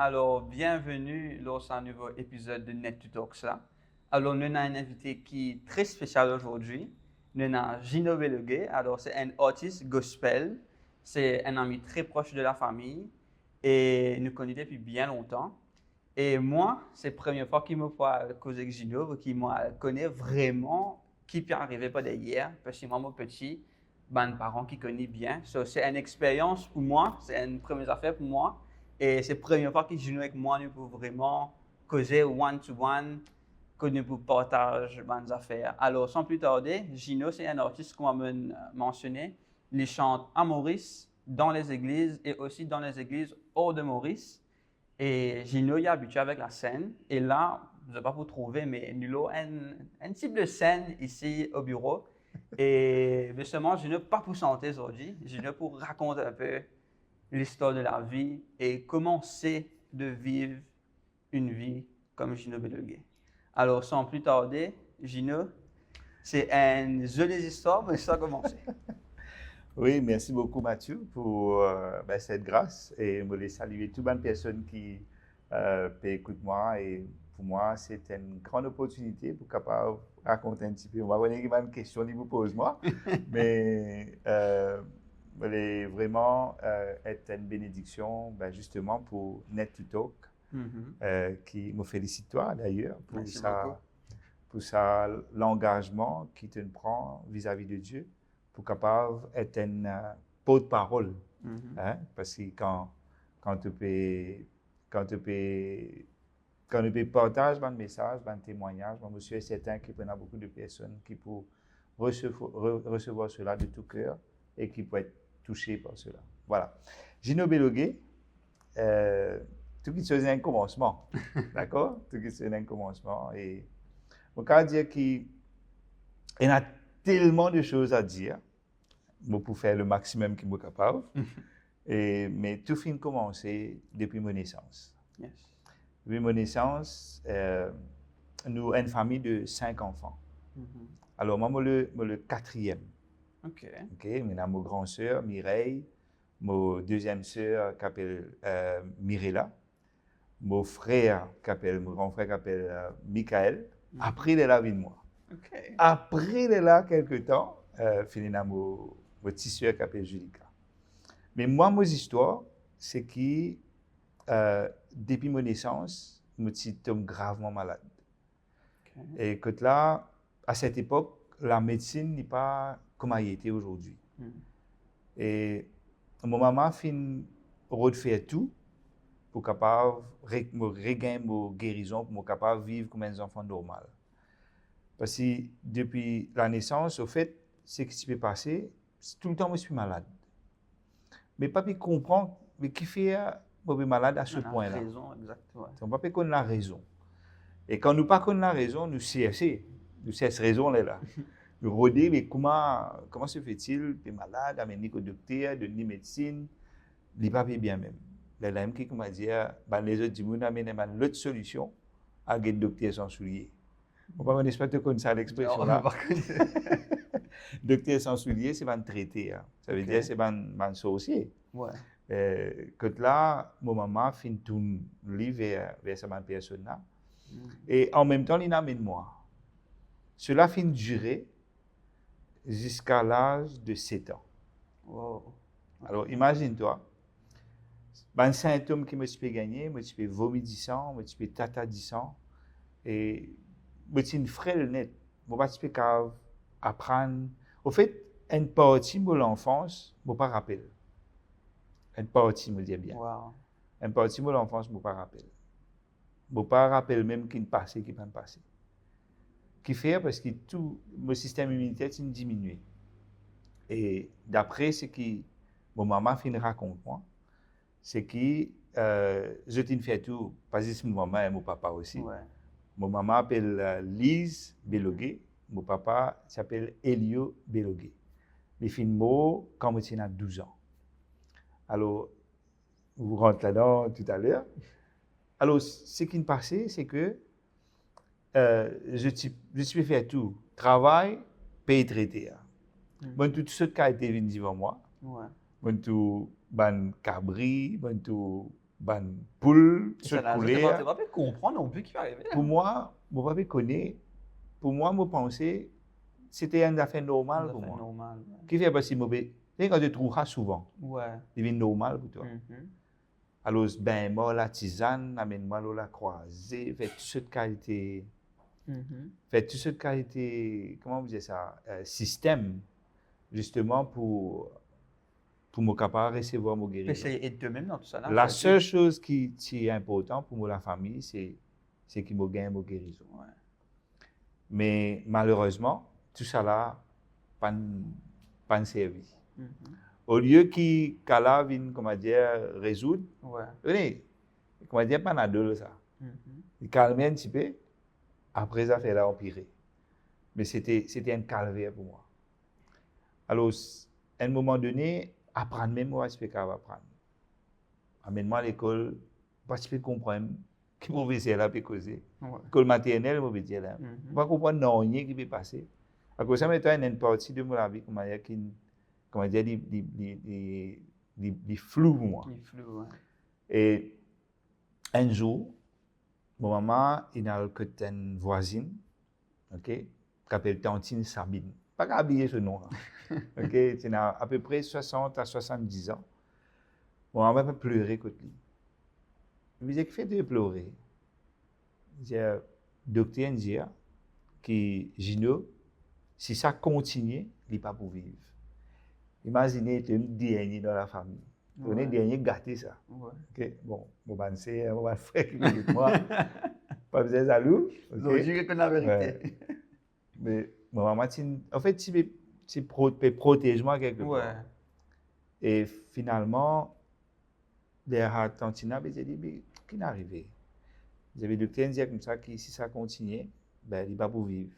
Alors, bienvenue dans un nouveau épisode de Net to Talks là. Alors, nous avons un invité qui est très spécial aujourd'hui. Nous avons Gino Belogué. Alors, c'est un artiste gospel. C'est un ami très proche de la famille et nous connaissons depuis bien longtemps. Et moi, c'est la première fois qu'il me voit causer avec Gino, qui me connaît vraiment, qui peut arriver pas d'hier, parce que moi, mon petit, ben, parents qui connaissent bien. So, c'est une expérience pour moi, c'est une première affaire pour moi. Et c'est la première fois que Gino avec moi, nous pouvons vraiment causer one-to-one, que nous pouvons partager des affaires. Alors, sans plus tarder, Gino, c'est un artiste qu'on m'a mentionné. Il chante à Maurice, dans les églises et aussi dans les églises hors de Maurice. Et Gino est habitué avec la scène. Et là, je ne sais pas vous trouver, mais nous avons un type de scène ici au bureau. Et justement, Gino pas pour chanter aujourd'hui, Gino pour raconter un peu l'histoire de la vie et comment c'est de vivre une vie comme Gino Belogué. Alors, sans plus tarder, Gino, c'est une jolie histoire, mais ça a commencé. Oui, merci beaucoup Mathieu pour cette grâce et je voulais saluer toutes les personnes qui écoutent moi et pour moi c'est une grande opportunité pour capable raconter un petit peu. On va voir une question qui vous pose moi, mais je voulais vraiment être une bénédiction justement pour Net to Talk qui me félicite toi d'ailleurs Merci beaucoup. pour ça l'engagement qui te prend vis-à-vis de Dieu pour capable être un porte-parole. Hein? Parce que quand tu peux partager un message, un témoignage, je suis certain qu'il y a beaucoup de personnes qui peuvent recevoir cela de tout cœur et qui peuvent être touchées par cela. Voilà. Gino Belogué, tout qui c'est un commencement. D'accord? Tout qui c'est un commencement. Et on peut dire qu'il y a tellement de choses à dire, pour faire le maximum qui est capable. Mais tout fin commencé depuis mon naissance. Yes. Depuis mon naissance, nous avons une famille de 5 enfants. Alors, moi, je suis le quatrième. OK. Mais ma grande sœur, Mireille, ma deuxième sœur, qui s'appelle Mirella, mon grand frère, qui s'appelle Michael. Après, il est là avec moi. OK. Après, il est là quelques temps, finalement, mon petit sœur qui s'appelle Julika. Mais moi, mon histoire, c'est que depuis mon naissance, je suis tombé gravement malade. OK. Et que là, à cette époque, la médecine n'est pas comme elle était aujourd'hui. Et mon maman a fini de faire tout pour capable regagner ma guérison, pour capable vivre comme un enfant normal. Parce que depuis la naissance, au fait, ce qui s'est passé, tout le temps, je suis malade. Mais papa comprend, mais qui fait que je suis malade à ce point-là. Raison, exactement. On ne peut pas connaître la raison. Et quand nous ne connaissons pas la raison, nous cherchons cette raison-là. Nous redisons, mais comment se fait-il que malade, amener au docteur, de la médecine, il n'est pas bien même. Les gens qui m'a dit, les autres disent, nous amènent l'autre solution à le docteur sans souliers. On ne peut pas connaître ça l'expression-là. Docteur sans souliers, c'est un traité. Hein. Ça veut dire que c'est un sorcier. Ouais. Que là, mon maman finit tout vers cette personne-là. Et en même temps, il amène moi. Cela finit de durer jusqu'à l'âge de 7 ans. Wow. Alors, imagine-toi, un symptôme qui me suis gagné, je suis vomissant, je suis tatadissant, et je suis une frêle nette. Je ne suis pas apprendre. Au fait, une partie de l'enfance, je ne me rappelle pas. Une partie, me dit bien. Wow. Une partie de l'enfance, je ne me rappelle pas. Je ne me rappelle même qu'il passé, qu'il pas passé. Qui fait parce que tout mon système immunitaire est diminué. Et d'après ce que mon maman fin raconte moi, c'est que je t'ai fait tout, parce que c'est mon maman et mon papa aussi. Ouais. Mon maman s'appelle Lise Belogué, mon papa s'appelle Elio Belogué. Les fins mots quand je à 12 ans. Alors, vous rentrez là-dedans tout à l'heure. Alors, ce qui me passait, c'est que je suis fait tout. Travail, paye traité. Bon, tout ce qui a été venu devant moi. Ouais. Bon, tout, ban cabri, bon, tout, ban poule, Et sur ça n'a poulet. jamais pas pu comprendre non plus qui va arriver. Pour moi, mon papa connaît, pour moi, je pensais, c'était une affaire normale pour moi. Normal. Qui fait parce que mauvais. Et quand tu trouves souvent, Ouais. c'est normal pour toi. Mhm. Alors, ben, moi, la tisane, amène-moi la croisée, fait toute cette qualité, Mhm. fait toute cette qualité, comment vous dites ça, système, justement pour me capable de recevoir mon Mais guérison. c'est de même dans tout ça là. La ça, seule chose qui est importante pour moi, la famille, c'est qu'il me gagne mon guérison. Ouais. Mais malheureusement, tout ça là, pas servi. Mhm. Au lieu qu'Allah vienne, comment dire, résoudre, Ouais. venez, comment dire, Panadol ça. Mhm. Il calmait un petit peu, après ça fait là empirer. Mais c'était un calvaire pour moi. Alors, à un moment donné, apprendre même moi, je peux apprendre. Amène-moi à l'école, parce que je comprends que mon professeur là peut causer. Ouais. L'école maternelle, je peux dire là. Mhm. Je ne comprends pas rien qui peut passer. À cause de ça, maintenant, il y a une partie de ma vie, comment dire, des flou pour moi. Il est flou, ouais. Et un jour, mon maman, il a une voisine, ok, qui s'appelle Tantine Sabine. Pas qu'à habiller ce nom-là. Ok, c'est à peu près 60 à 70 ans. Mon maman a pleuré contre lui. Il me disait, que fait de pleurer? Il disait, docteur Ndia, qui Gino, si ça continue, il n'est pas pour vivre. Imaginez, tu es le dernier dans la famille. Tu es le dernier gâté ça. Ouais. Ok, bon, mon frère qui est avec moi, pas besoin de jaloux. Logique que la vérité. Mais ma maman, en fait, tu protèges moi quelque Ouais. part. Et finalement, derrière Tantina, j'ai dit, mais qu'est-ce qui est arrivé? J'avais le docteur dire comme ça, que si ça continue, ben, il ne va pas pour vivre.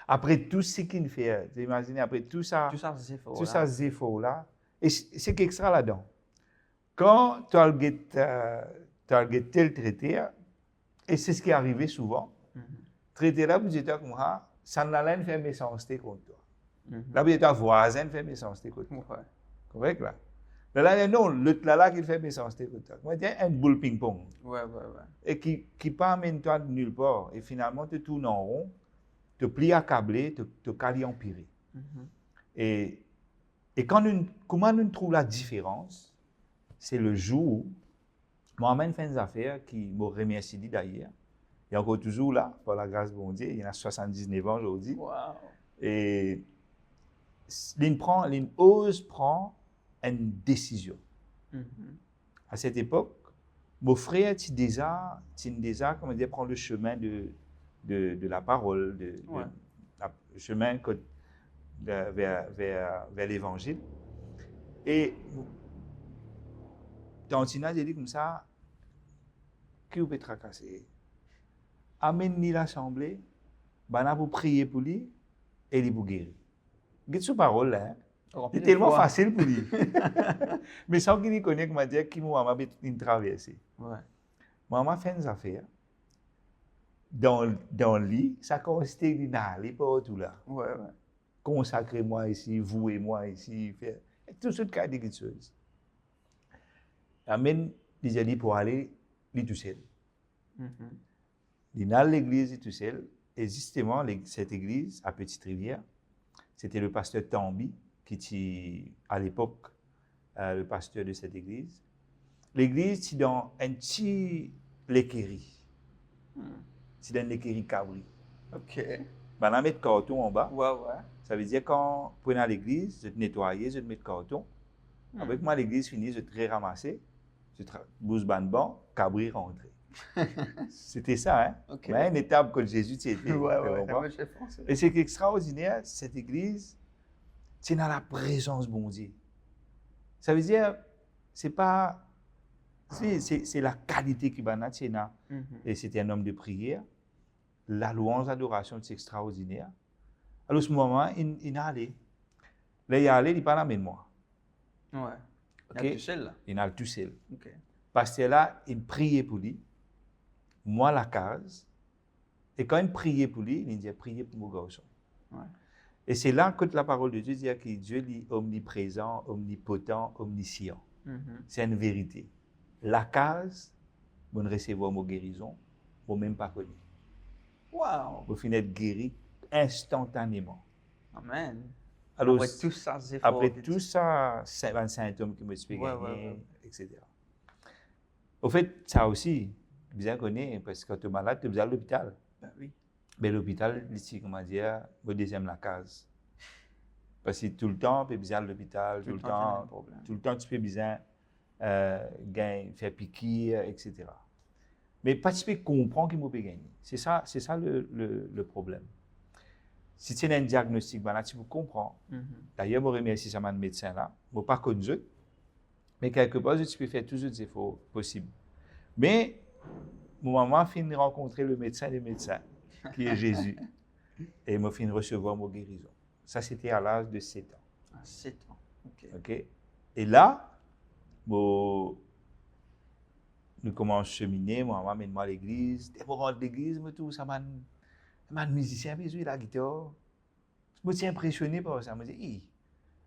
Après tout ce qu'il fait, tu imagines, après tout ça, ces efforts-là, et c'est qu'extra là-dedans. Quand tu as le tel traité, et c'est ce qui est arrivé souvent, traité là, vous êtes comme ça, ça n'a rien fait méchanceté contre toi. Là, vous êtes voisin fait méchanceté contre toi. Ouais. Correct là? Là, non, l'autre là qui fait méchanceté contre toi. Moi, c'est un boule ping-pong. Ouais. Et qui pas amène toi de nulle part. Et finalement, tu tournes en rond, te plies accablé, te cali empiré. Et comment nous trouvons la différence? C'est le jour où Mohamed fait une affaire qui me remercie d'ailleurs. Il est encore toujours là, par la grâce de mon Dieu. Il a 79 ans aujourd'hui. Wow. Et il ose prendre une décision. À cette époque, mon frère, tu déjà comment dire, prend le chemin de la parole, le chemin vers l'évangile. Et Tantina, j'ai dit comme ça, qui vous peut tracasser? Amène-ni l'assemblée, pour prier pour lui et il vous guérir. Vous cette parole là, hein? C'est tellement facile pour lui. Mais sans qu'il connaisse, comment dire, qui m'a une traversée. Ouais. Maman fait une affaire. Dans le lit, ça consistait d'aller partout là. Ouais. Consacrez-moi ici, vouez-moi ici, faire tout ce cas de choses. Amène les alliés pour aller, lui tout seul. Il est à l'église tout seul. Et justement, cette église à Petite-Rivière, c'était le pasteur Tambi, qui était à l'époque le pasteur de cette église. L'église, c'est dans un petit l'équerie. C'est dans l'équerie cabri. OK. On a mis le carton en bas. Ouais. Ça veut dire quand vous prenez à l'église, je te nettoyer, je te mets le carton. Avec moi, l'église finie, je te ramasser, je te bouse banban, cabri rentré. C'était ça, hein? Okay. Mais une étape que Jésus t'y était. Ouais. Et c'est extraordinaire, cette église, c'est dans la présence de bon Dieu. Ça veut dire, c'est pas, c'est la qualité qui va naître, et c'était un homme de prière. La louange, l'adoration, c'est extraordinaire. Alors, à ce moment, il est allé. Là, il est allé, il n'est pas là, avec moi. Ouais. Il est tout seul là. Il est tout seul. OK. Parce que là, il priait pour lui. Moi, la case. Et quand il priait pour lui, il disait priez pour mon garçon. Ouais. Et c'est là que la parole de Dieu dit que Dieu est omniprésent, omnipotent, omniscient. C'est une vérité. la case, vous recevoir mon guérison, vous même pas connu. Wow. Vous finissez guéri instantanément. Amen. Alors, Après tout ça, c'est après fort. tout ça, 50 symptômes que je suis Ouais, gagné, ouais. etc. Au fait, ça aussi, bien connu, parce que quand tu es malade, tu es besoin de l'hôpital. Ben oui. Mais l'hôpital, ici, comment dire, au deuxième la case. Parce que tout le temps, tu as besoin de l'hôpital, tout le tu as un temps, problème. tout le temps, tu peux besoin faire piquer, etc. Mais pas tu peux comprendre qu'il m'a pas gagné. C'est ça le problème. Si tu as un diagnostic, ben là, tu peux comprendre. D'ailleurs, je remercie ce médecin là. Je ne pas connu eux, mais quelque part, tu peux faire tous les efforts possibles. Mais, mon maman finit de rencontrer le médecin des médecins, qui est Jésus. Et m'a fini de recevoir mon guérison. Ça, c'était à l'âge de 7 ans. À 7 ans. OK. Et là, nous commençons à cheminer. Mon maman mène-moi à l'église. Dès que je rentre à l'église, ça m'a musicien, mais jouer la guitare. Je me suis impressionné par ça. Je me dis,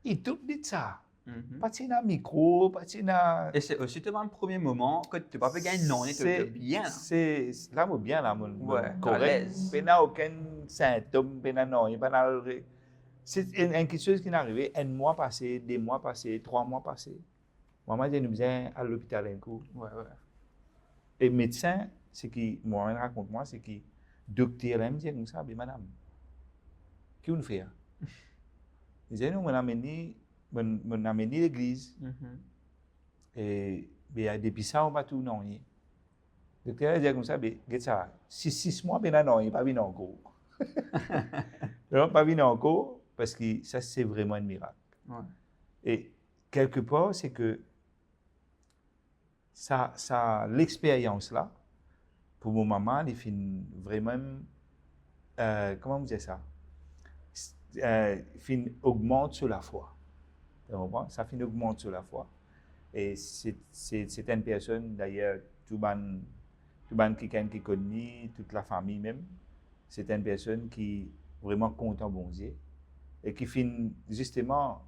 il tout dit ça. Pas de un micro, pas de Et c'est aussi le premier moment que tu n'as pas fait gagner non, tu es bien. C'est là, moi bien, là, ouais, correct. Il n'y a aucun symptôme, il n'y a non, il n'y a pas c'est quelque chose qui est arrivé un mois passé, 2 mois passés, 3 mois passés. Maman dit, nous sommes à l'hôpital un coup. Ouais. Et le médecin, ce qui, moi, raconte moi, c'est que le docteur me dit comme ça, mais madame, qu'est-ce qu'on fait? Il dit, nous, on a amené l'église. Et depuis ça, on va tout non. Le docteur dit comme ça, mais regarde ça, si 6 mois, ben non, il n'est pas venu encore. Il n'est pas venu encore parce que ça, c'est vraiment un miracle. Ouais. Et quelque part, c'est que l'expérience là, pour mon maman, elle fait vraiment, comment vous dire ça? Augmente sur la foi. Ça fait augmente sur la foi. Et c'est une personne, d'ailleurs, tout le monde qui connaît, toute la famille même, c'est une personne qui vraiment compte en bon Dieu et qui finit justement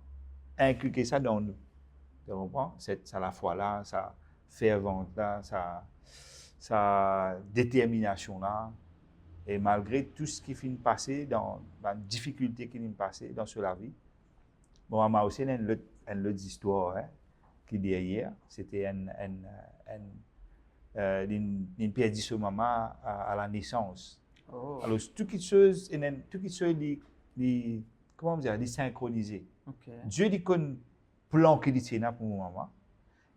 inculquer ça dans nous. Tu comprends? Ça la foi là, sa fervente là, sa détermination là. Et malgré tout ce qui finit passer dans la difficulté qui finit passer dans la vie, bon, on a aussi une autre histoire qui derrière, c'était une perdu sa maman à la naissance. Oh. Alors, toutes les choses, comment dire, les synchroniser. Okay. Dieu dit qu'on plan qu'il tient pour ma maman,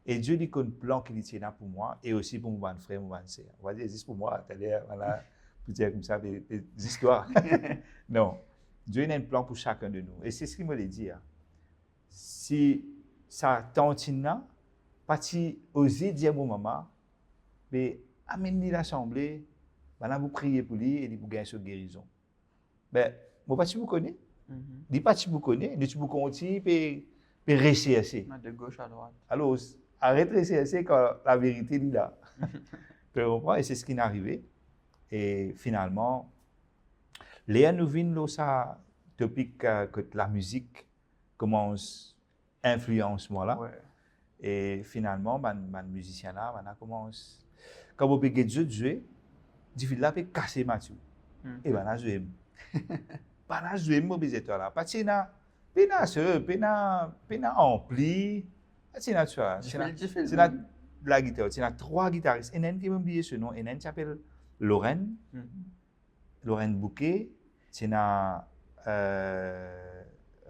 et Dieu dit qu'on plan qu'il tient pour moi, et aussi pour mon frère, mon sœur. On va dire, c'est pour moi, voilà, pour dire comme ça, des histoires. Non, Dieu a un plan pour chacun de nous. Et c'est ce qu'il me dit. Si sa tante n'a pas osé dire à mon maman, mais amène-lui l'assemblée, maintenant vous priez pour lui et vous gagnez sa guérison. Ben, moi, pas si vous connaissez. Dis pas si vous connaissez, dis vous continuez, puis rechercher. De gauche à droite. Alors, arrête de rechercher quand la vérité est là. Tu comprends? Et c'est ce qui est arrivé. Et finalement, Léa nous vient là, ça, topic que la musique commence à influencer moi là. Ouais. Et finalement, man musicien là, on a commencé. Quand vous pouvez jouer, difficile là, peut casser Mathieu. Et ben là, jouer. Ben là, jouer, moi, besoin là. Parce que pena ampli. C'est naturel. C'est la guitare. C'est 3 guitaristes. Et il y a un qui m'a oublié ce nom. Et il y a un qui s'appelle Lorraine. Lorraine Bouquet. C'est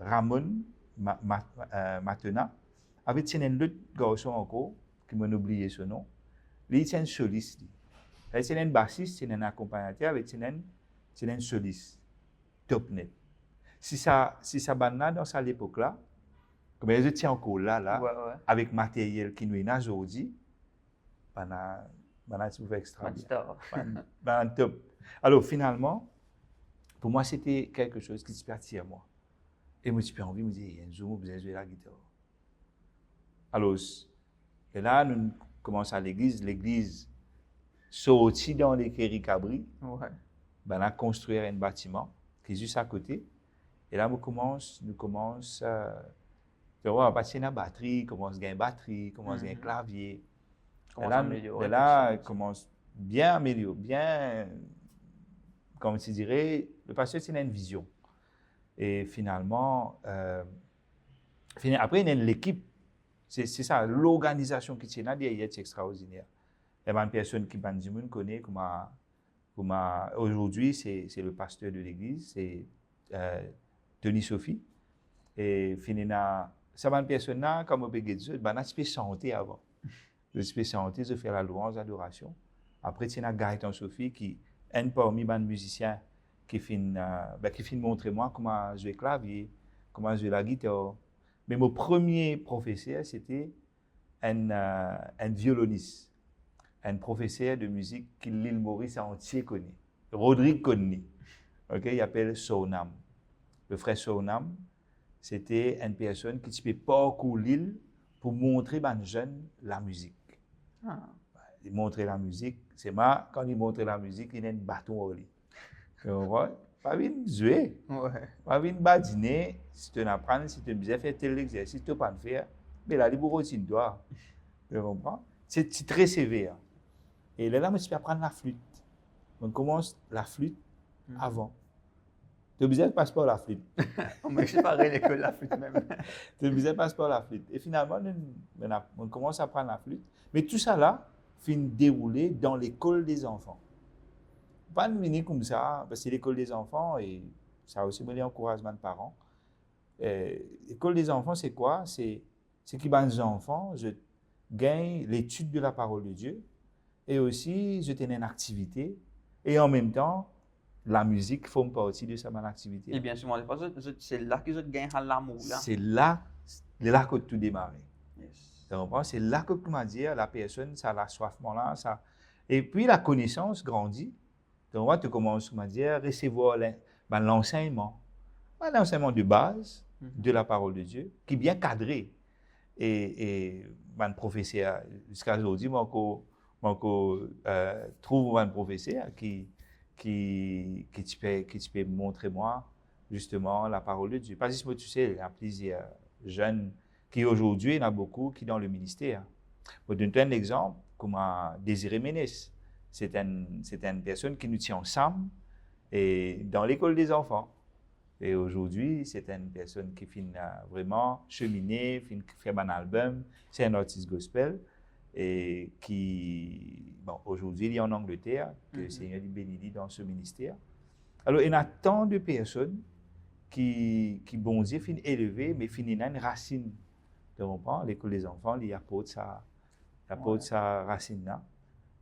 Ramon Matena. Avec un autre garçon encore, qui m'a oublié ce nom. Lui, c'est un soliste. C'est un bassiste, c'est un accompagnateur, avec c'est un soliste. Top net. Si ça banane dans cette époque-là, comme je tiens encore là, ouais. avec matériel qui nous est aujourd'hui, banane c'est extra bien. Top. Alors finalement, pour moi, c'était quelque chose qui se partit à moi. Et moi, j'ai envie de me dire, un jour, vous allez jouer la guitare. Alors, et là, nous commençons à l'église sortie dans les Kéricabri, ben là, construire un bâtiment qui est juste à côté. Et là, nous commençons tu vois, passer la batterie, commence à gagner batterie, commence à gagner clavier. Commence à améliorer. Là, commence bien améliorer, bien, comme tu dirais, le pasteur, c'est une vision. Et finalement, après, il y a l'équipe. C'est ça, l'organisation qui est là, c'est extraordinaire. Il y a une personne qui connaît, comme aujourd'hui, c'est le pasteur de l'église, c'est Denis Sophie. Et finalement, ça va une personne là, comme on peut dire, il y a un aspect santé avant. L'aspect santé, je fais la louange, l'adoration. Après, il y a Gaëtan Sophie qui est parmi les musiciens qui finit montrer moi comment jouer clavier, comment jouer la guitare. Mais mon premier professeur, c'était un violoniste, un professeur de musique qui l'île Maurice a entier connu, Rodrigue Conny. Okay? Il appelle Sonam. Le frère Sonam, c'était une personne qui peut parcourir l'île pour montrer aux jeunes la musique. Ah. Il montrait la musique. C'est moi, quand il montrait la musique, il y a un bâton au lit. Pas venir jouer, pas venir badiner. Si tu apprends, si tu bien faire tel exercice, tu ne peux pas le faire. Mais là, il faut routine toi. Tu comprends? C'est très sévère. Et là, je peux apprendre la flûte. On commence la flûte avant. Tu as besoin de passer par la flûte. On m'a séparé l'école de la flûte même. Tu as besoin de passer par la flûte. Et finalement, on commence à apprendre la flûte. Mais tout ça là, finit dérouler dans l'école des enfants. Pas de venir comme ça, parce que c'est l'école des enfants et ça a aussi mené encouragement de parents. L'école des enfants, c'est quoi? C'est qui ben les enfants, je gagne l'étude de la parole de Dieu et aussi je tenais une activité et en même temps, la musique forme partie de cette activité. Et bien sûr, c'est là que je gagne l'amour. C'est là que tout démarre. Yes. C'est là que, comment dire, la personne, ça a la soif là, ça. Et puis la connaissance grandit. Donc, tu commences, comment dire, à recevoir l'enseignement de base de la parole de Dieu, qui est bien cadré. Et mon professeur, jusqu'à aujourd'hui, trouve un professeur qui peut montrer moi, justement, la parole de Dieu. Parce que tu sais, il y a plusieurs jeunes qui aujourd'hui, il y en a beaucoup qui sont dans le ministère. Je donne un exemple, comme Désiré Ménès. C'est une personne qui nous tient ensemble et dans l'école des enfants. Et aujourd'hui, c'est une personne qui finit vraiment cheminer, fait un album. C'est un artiste gospel et qui, bon, aujourd'hui, il est en Angleterre, que le Seigneur lui bénit dans ce ministère. Alors, il y a tant de personnes qui bon Dieu, finissent élevées, mais finissent une racine. Tu comprends? L'école des enfants, il apporte sa racine là.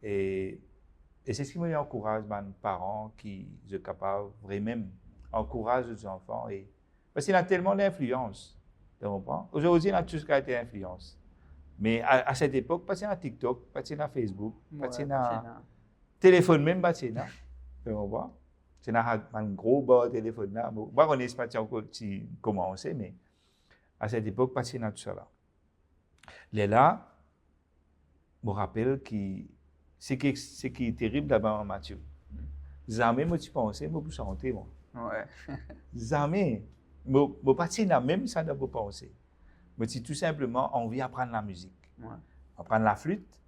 Et c'est ce qui m'encourage, les parents qui sont capables vraiment encourager les enfants. Parce qu'il y a tellement d'influence. Tu comprends? Aujourd'hui, il y a tout ce qui a été influence. Mais à cette époque, pas de TikTok, pas de Facebook, pas de téléphone même, pas de tu comprends? C'est un gros bas téléphone là. Bon, on n'est pas encore commencé, mais à cette époque, pas de tout ça là. Là, je me rappelle que ce qui est terrible d'abord en Matthieu. Jamais moi tu pensais, moi pour chanter moi. Ouais. Jamais. Moi pas là même ça de penser. Mais c'est tout simplement envie d'apprendre la musique. Ouais. Apprendre la flûte.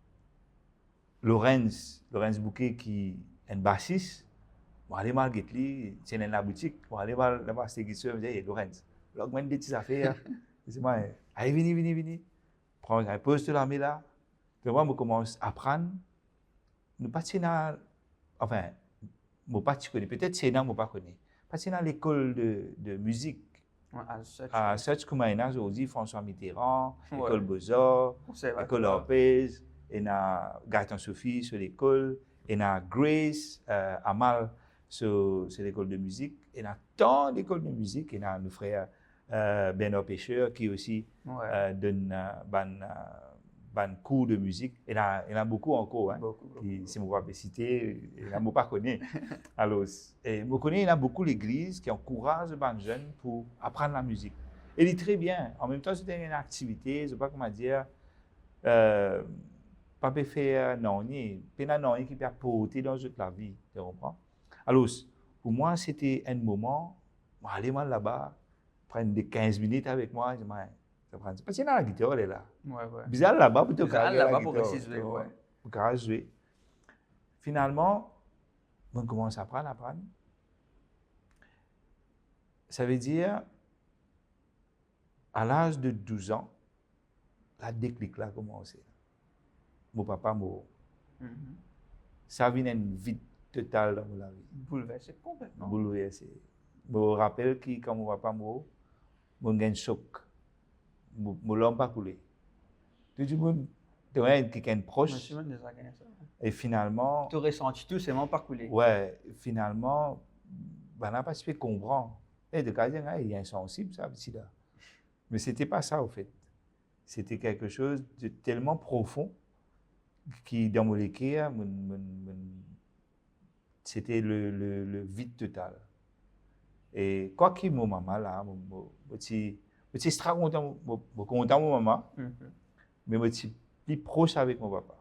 Lorenz Bouquet qui est un bassiste. Moi aller malgré lui, c'est dans la boutique, moi aller voir la basse guitare, me dire Lorenz, l'augmente des petites affaires. C'est moi, allez venez. Prends un poste de la main là. Donc moi, je commence à apprendre. Nous pas enfin, je pas connais. Peut-être c'est là, je pas connais. Parce que dans l'école de musique, à Search comme il y a aujourd'hui, François Mitterrand, l'école Beaux-Arts, l'école Lopez, il y a Gaëtan Sophie sur l'école, il y a Grace, Amal sur l'école de musique, il y a tant d'écoles de musique, il y a nos frères Bernard Pêcheur qui aussi donne ban cours de musique. Il y en a beaucoup encore. Hein, beaucoup. Si je ne peux citer, il y en a pas connu. Alors, je connais, il y a beaucoup l'église qui encourage les jeunes pour apprendre la musique. Et il est très bien. En même temps, c'est une activité, je ne sais pas comment dire, pas faire non, pas qui peut apporter dans toute la vie. Tu comprends? Alors, pour moi, c'était un moment, aller là-bas, prendre des 15 minutes avec moi, je dis, Parce que la guitare, elle est là. Ouais, ouais. Bizarre là-bas, pour te Bizarre carrer là-bas la pour guitare. essayer de jouer, ouais. Pour carrer jouer. Finalement, on commence à apprendre. Ça veut dire, à l'âge de 12 ans, la déclic là a commencé. Mon papa mort. Mhm. Ça vient une vie totale dans ma vie. Bouleversé complètement. Bouleversé. Je me rappelle que quand mon papa mort, mon gain choc. Mon l'homme pas coulé. Tout le monde, tu vois, quelqu'un de proche. Monsieur Mendes a gagné ça. Et finalement, Tu aurais senti tout, c'est mon pas coulé. ouais, finalement, on n'a pas su comprendre. Et de cas, il y a insensible, ça, ici, là. Mais ce n'était pas ça, au fait. C'était quelque chose de tellement profond qui, dans mon cœur, c'était le vide total. Et quoi qu'il mon maman, là, je suis très content, content de mon maman, mais je suis plus proche avec mon papa.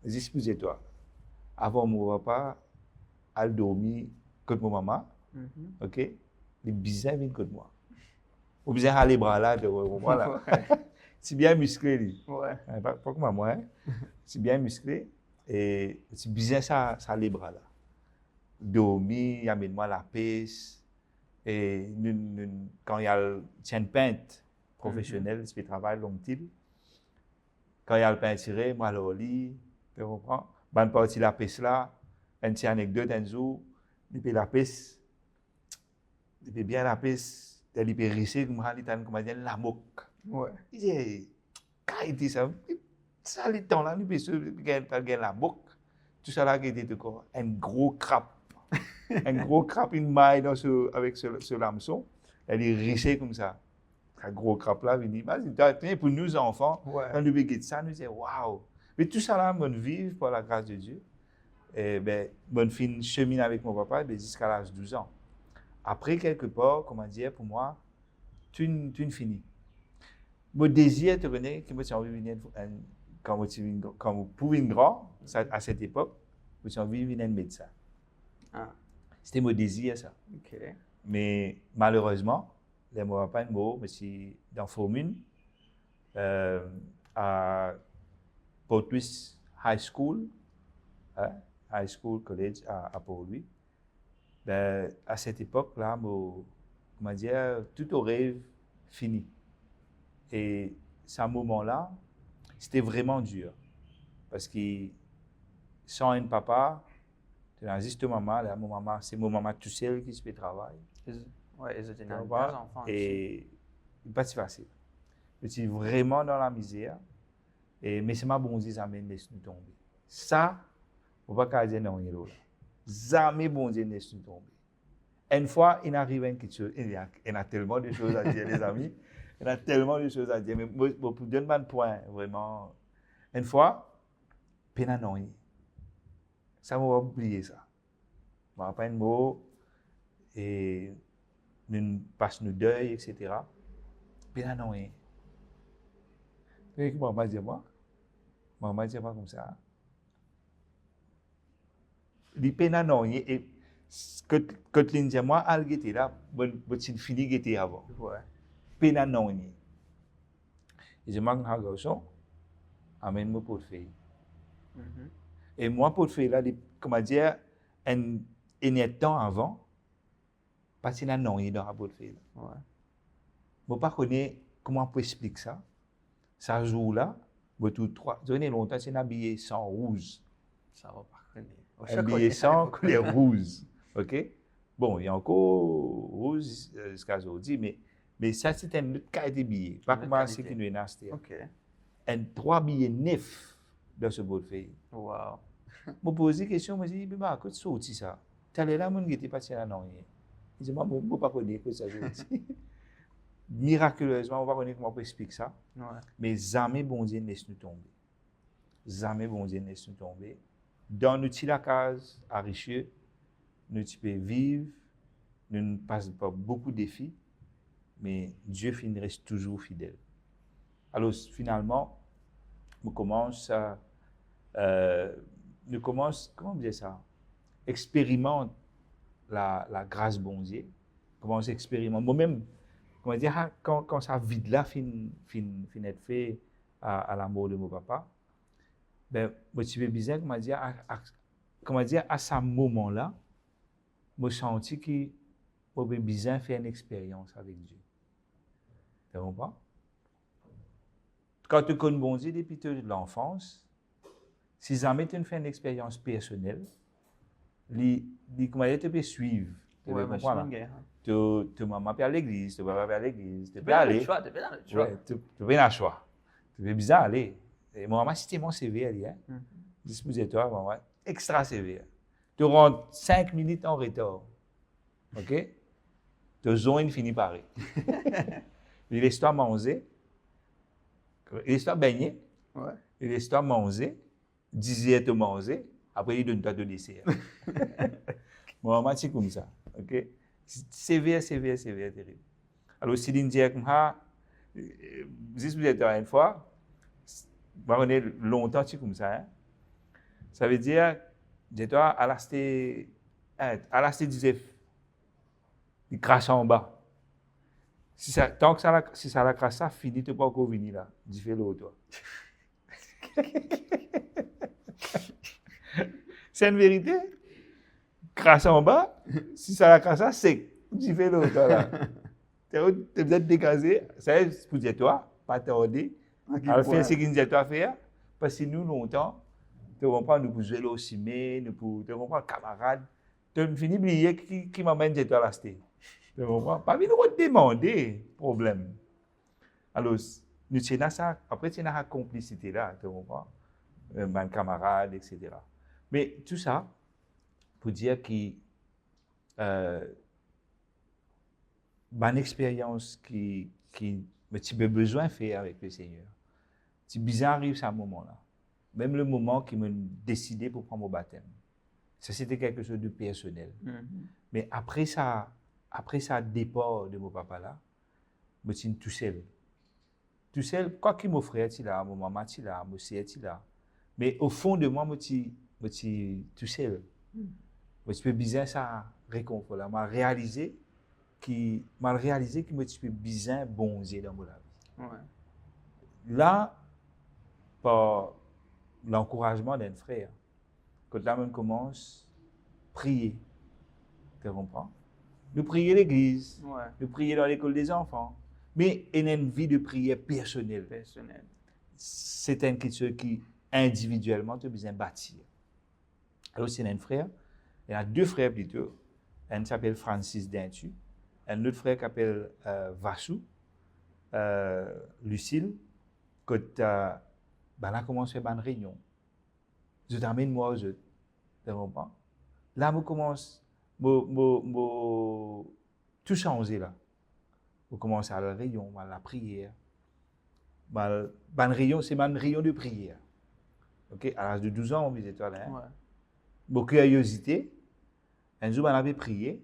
Excusez-toi. Avant mon papa, elle dormit contre mon maman, ok? Les bizarres viennent contre moi. Ou bien à les bras là, voilà. C'est bien musclé, lui. Ouais. Pas comme moi, hein? C'est bien musclé. Et c'est bizarre ça les bras là. Dormir, amène-moi la pêche. Et quand il y a le peintre professionnel, c'est le travail long-til. Quand il y a le peinture, moi, le lit, tu comprends? Bonne partie de la pêche là, une petite anecdote, un jour, il fait la pêche, il fait bien la pêche, il fait risser, comme on dit, la moque. Ouais. Il dit, quand il dit ça, ça, le temps là, il fait la moque. Tout ça là, qui était encore un gros crabe. Un gros crabe, une maille avec ce hameçon, elle est rissée comme ça. Un gros crabe là, il dit, pour nous enfants, quand nous voyons ça, nous disons, waouh! Mais tout ça là, on vit par la grâce de Dieu. Et ben, on fin chemine avec mon papa jusqu'à l'âge de 12 ans. Après, quelque part, comment dire, pour moi, tu finis. Mon désir, tu connais, que moi, j'ai envie de venir, quand vous pouvez une grand, à cette époque, j'ai envie de venir médecin. Ah. C'était mon désir, ça. Okay. Mais malheureusement, les mots pas de mots, mais c'est dans Formune, à Port-Louis High School, High School College à Port-Louis. Ben, à cette époque-là, comment dire, tout au rêve fini. Et ce moment-là, c'était vraiment dur. Parce que sans un papa, tu as juste maman, là, mon maman, c'est mon maman tout seul qui se fait travail. Ouais, ils étaient dans deux enfants. Et c'est pas si facile. Je suis vraiment dans la misère. Mais c'est ma bon Dieu, ça m'a laissé nous tomber. Ça, on ne va pas dire non, jamais bon Dieu laisse nous tomber. Une fois, il arrive quelque chose, il y a tellement de choses à dire, les amis. Il y a tellement de choses à dire. Mais pour donner un point, vraiment. Une fois, peine non. Ça, on va oublier ça. On va pas un mot. Et nous passons nos deuil, etc. Peine non. Et maman dit moi. Maman dit moi comme ça. Les peine non. Et quand l'on dit moi, elle était là, c'est fini qui était avant. Ouais. Peine non. Et je m'en vais à garçon, amène-moi pour le faire. Et moi, pour le faire, là, comment dire, un temps avant, parce qu'il y a non dans la pour le faire. Ouais. Je ne connais pas comment on peut expliquer ça. Ça joue-là, je tout trois. Ça fait longtemps, c'est un habillé sans rouge. Ça va pas connaître. Un billet sans couleur rouge. OK? Bon, il y a encore rouge jusqu'à aujourd'hui, mais ça, c'est un autre cas de billet. Pas comme ce qui nous est nasty. OK. Un 3 billets neufs dans ce beau fait. Wow. Je me pose des questions, je me dis, mais écoute, c'est sorti ça. Tu es là, je n'étais pas là, non. Je dis, moi, je ne peux pas connaître que ça sorti. Miraculeusement, on ne va pas connaître comment on peut expliquer ça. Ouais. Mais jamais bon Dieu ne laisse nous tomber. Jamais bon Dieu ne laisse nous tomber. Dans notre la case à Richelieu, nous pouvons vivre, nous ne passons pas beaucoup de défis, mais Dieu reste toujours fidèle. Alors finalement, nous commençons, comment dire ça, expérimente la grâce bon Dieu, commence à expérimenter. Moi-même, comment dire, quand ça vide là, fin être fait à la mort de mon papa, ben, moi, tu veux bizarre, comment dire, à ce moment-là, je senti que j'avais besoin de faire une expérience avec Dieu. Tu comprends? Quand tu connais bon Dieu depuis l'enfance, si jamais tu fais une expérience personnelle, comment dire, tu peux suivre. Tu peux comprendre. Tu maman à l'église, tu vas à l'église, tu peux aller. Tu peux dans le choix. Ouais, tu peux dans le choix. Tu peux bizarre aller. Et moi, c'était mon CV, elle dispositeur, maman, extra sévère. Tu rentres 5 minutes en retard. OK? Tu zone fini pareil. L'histoire manger, l'histoire baigner, l'histoire manger, 10 heures de manger, après il donne toi de dessert. Moi, c'est comme ça. OK? Sévère, terrible. Alors, si l'on dit comme ça, si vous êtes une fois, on est longtemps comme ça. Hein? Ça veut dire, dis-toi, à l'acheter du zef, il crache en bas. Tant que ça la crache, ça finit, tu ne peux pas encore venir là. Du fais l'autre. C'est une vérité. Crache en bas, si ça la crache, c'est du fais l'autre là. Tu es peut-être décasé, c'est pour dire toi, pas tarder. Alors, faire ce qu'il dit à toi faire, parce que nous, longtemps, tu comprends, nous pouvons jouer au ciné, nous pouvons, tu comprends, camarades, tu finis d'oublier qui m'amène de toi à l'acheter. Tu comprends? Pas bien nous demander, problème. Alors, nous tenons ça, après, tu as la complicité là, tu comprends? Mes camarades, etc. Mais tout ça, pour dire que mon expérience que tu as besoin de faire avec le Seigneur, c'est bizarre arrive à ce moment-là. Même le moment qui m'a décidé pour prendre mon baptême. Ça, c'était quelque chose de personnel. Mais après ça départ de mon papa là, je suis tout seul. Tout seul, quoi qu'il m'offrait, là, mon maman, là, mon sœur, là. Mais au fond de moi, je suis tout seul. Je suis bizarre ça réconfort là. M'a réalisé que je suis bizarre bon Dieu dans ma vie. Là, par l'encouragement d'un frère, quand là, on commence à prier. Tu comprends? Nous prions à l'église, nous prions dans l'école des enfants, mais il y a une vie de prière personnelle. C'est quelque chose qui, individuellement, tu as besoin de bâtir. Alors, c'est un frère, il y a 2 frères plutôt. Un s'appelle Francis Dintu, un autre frère qui s'appelle Vassou, Lucille. Quand là, on commence à faire une réunion. Je t'amène moi aux autres. Tu comprends? Là, on commence tout changer là. On commence à la réunion, à la prière. Une réunion, c'est une réunion de prière. OK? À l'âge de 12 ans, on visite là. Hein? Mon curiosité, un jour, on avait prié.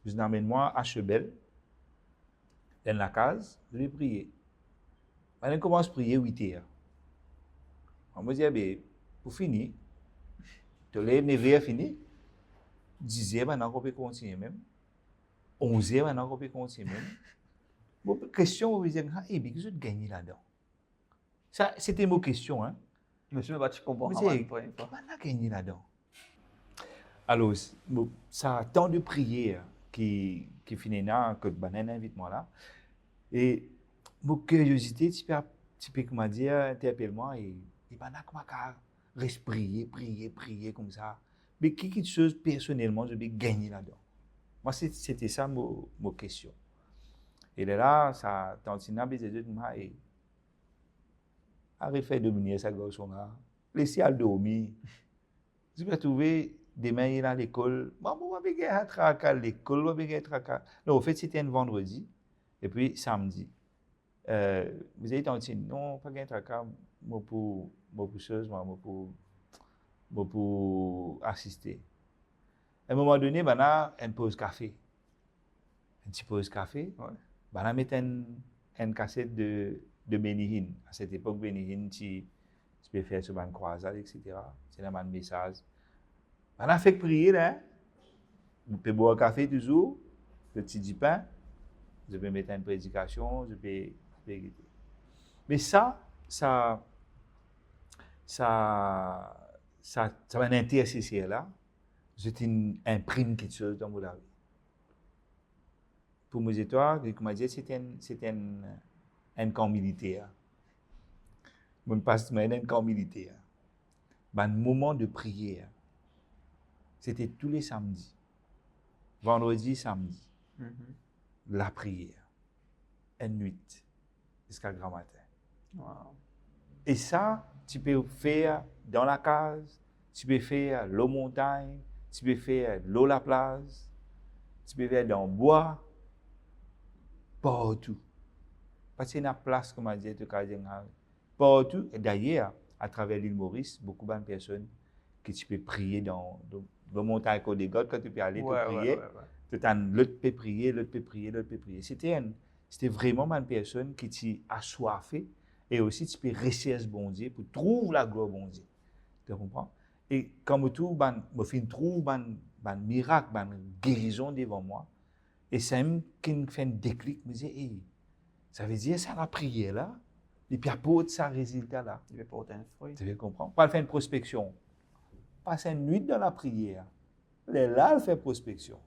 Je t'amène moi à Chebel, dans la case, je vais prier. On commence à prier 8 heures. On me dit, pour finir, tu lèves 9 heures fini. 10 heures, maintenant, on peut continuer même. 11 heures, maintenant, on peut continuer même. Bon, question, on me dit, qu'est-ce que tu gagnes là-dedans? Ça, c'était ma question. Hein? Monsieur, tu comprends. Qu'est-ce que tu gagnes là-dedans? Alors, ça a tant de prières qui finissent là, que Banan invite-moi là. Et ma curiosité, typiquement dire, interpelle-moi et Banan, comment reste prier comme ça. Mais quelque chose personnellement, je vais gagner là-dedans. Moi, c'était ça ma question. Et là, ça tantine des études, et arrête de faire dominer sa garçon là. Laissez à dormir. Je vais trouver demain il est à l'école. Maman, on va bien être à l'école, on va bien être à. Non, en fait, c'était un vendredi. Et puis, samedi. Vous avez tantine, non, pas bien être à moi pour chose, moi pour assister. À un moment donné, on a une pause café. Un petit pause café. On a mis une cassette de Benny Hinn. À cette époque, Benny Hinn, tu peux faire sur une croisade, etc. C'est un message. On a fait prier, là. On peut boire un café toujours, le petit du pain. je peux mettre une prédication, je peux guider. Mais ça va intercesser là, c'est une imprime quelque chose dans la vie. Pour moi et toi, comme je dis, c'est un camp militaire. Mon passe un camp militaire. Un moment de prière. C'était tous les samedis. Vendredi, samedi. La prière. Une nuit. Jusqu'à grand matin. Wow. Et ça, tu peux faire dans la case, tu peux faire l'eau montagne, tu peux faire l'eau la place, tu peux faire dans le bois, partout. Parce qu'il y a une place, comme on dit, partout. Et d'ailleurs, à travers l'île Maurice, beaucoup de personnes que tu peux prier dans la montagne Côte des Gaules, quand tu peux aller te prier. L'autre peut prier, l'autre peut prier, l'autre peut prier. C'était vraiment une personne qui t'y assoiffée. Et aussi, tu peux rester ce bon Dieu pour trouver la gloire bon Dieu. Tu comprends? Et comme tout, je trouve un miracle, une guérison devant moi. Et c'est même qui me fait un déclic, me dit, hey, ça veut dire ça la prière là, et puis apporte ça résultat là. Il va porter un fruit. Tu comprends? Pas faire une prospection. Passer une nuit dans la prière. Là, elle fait prospection.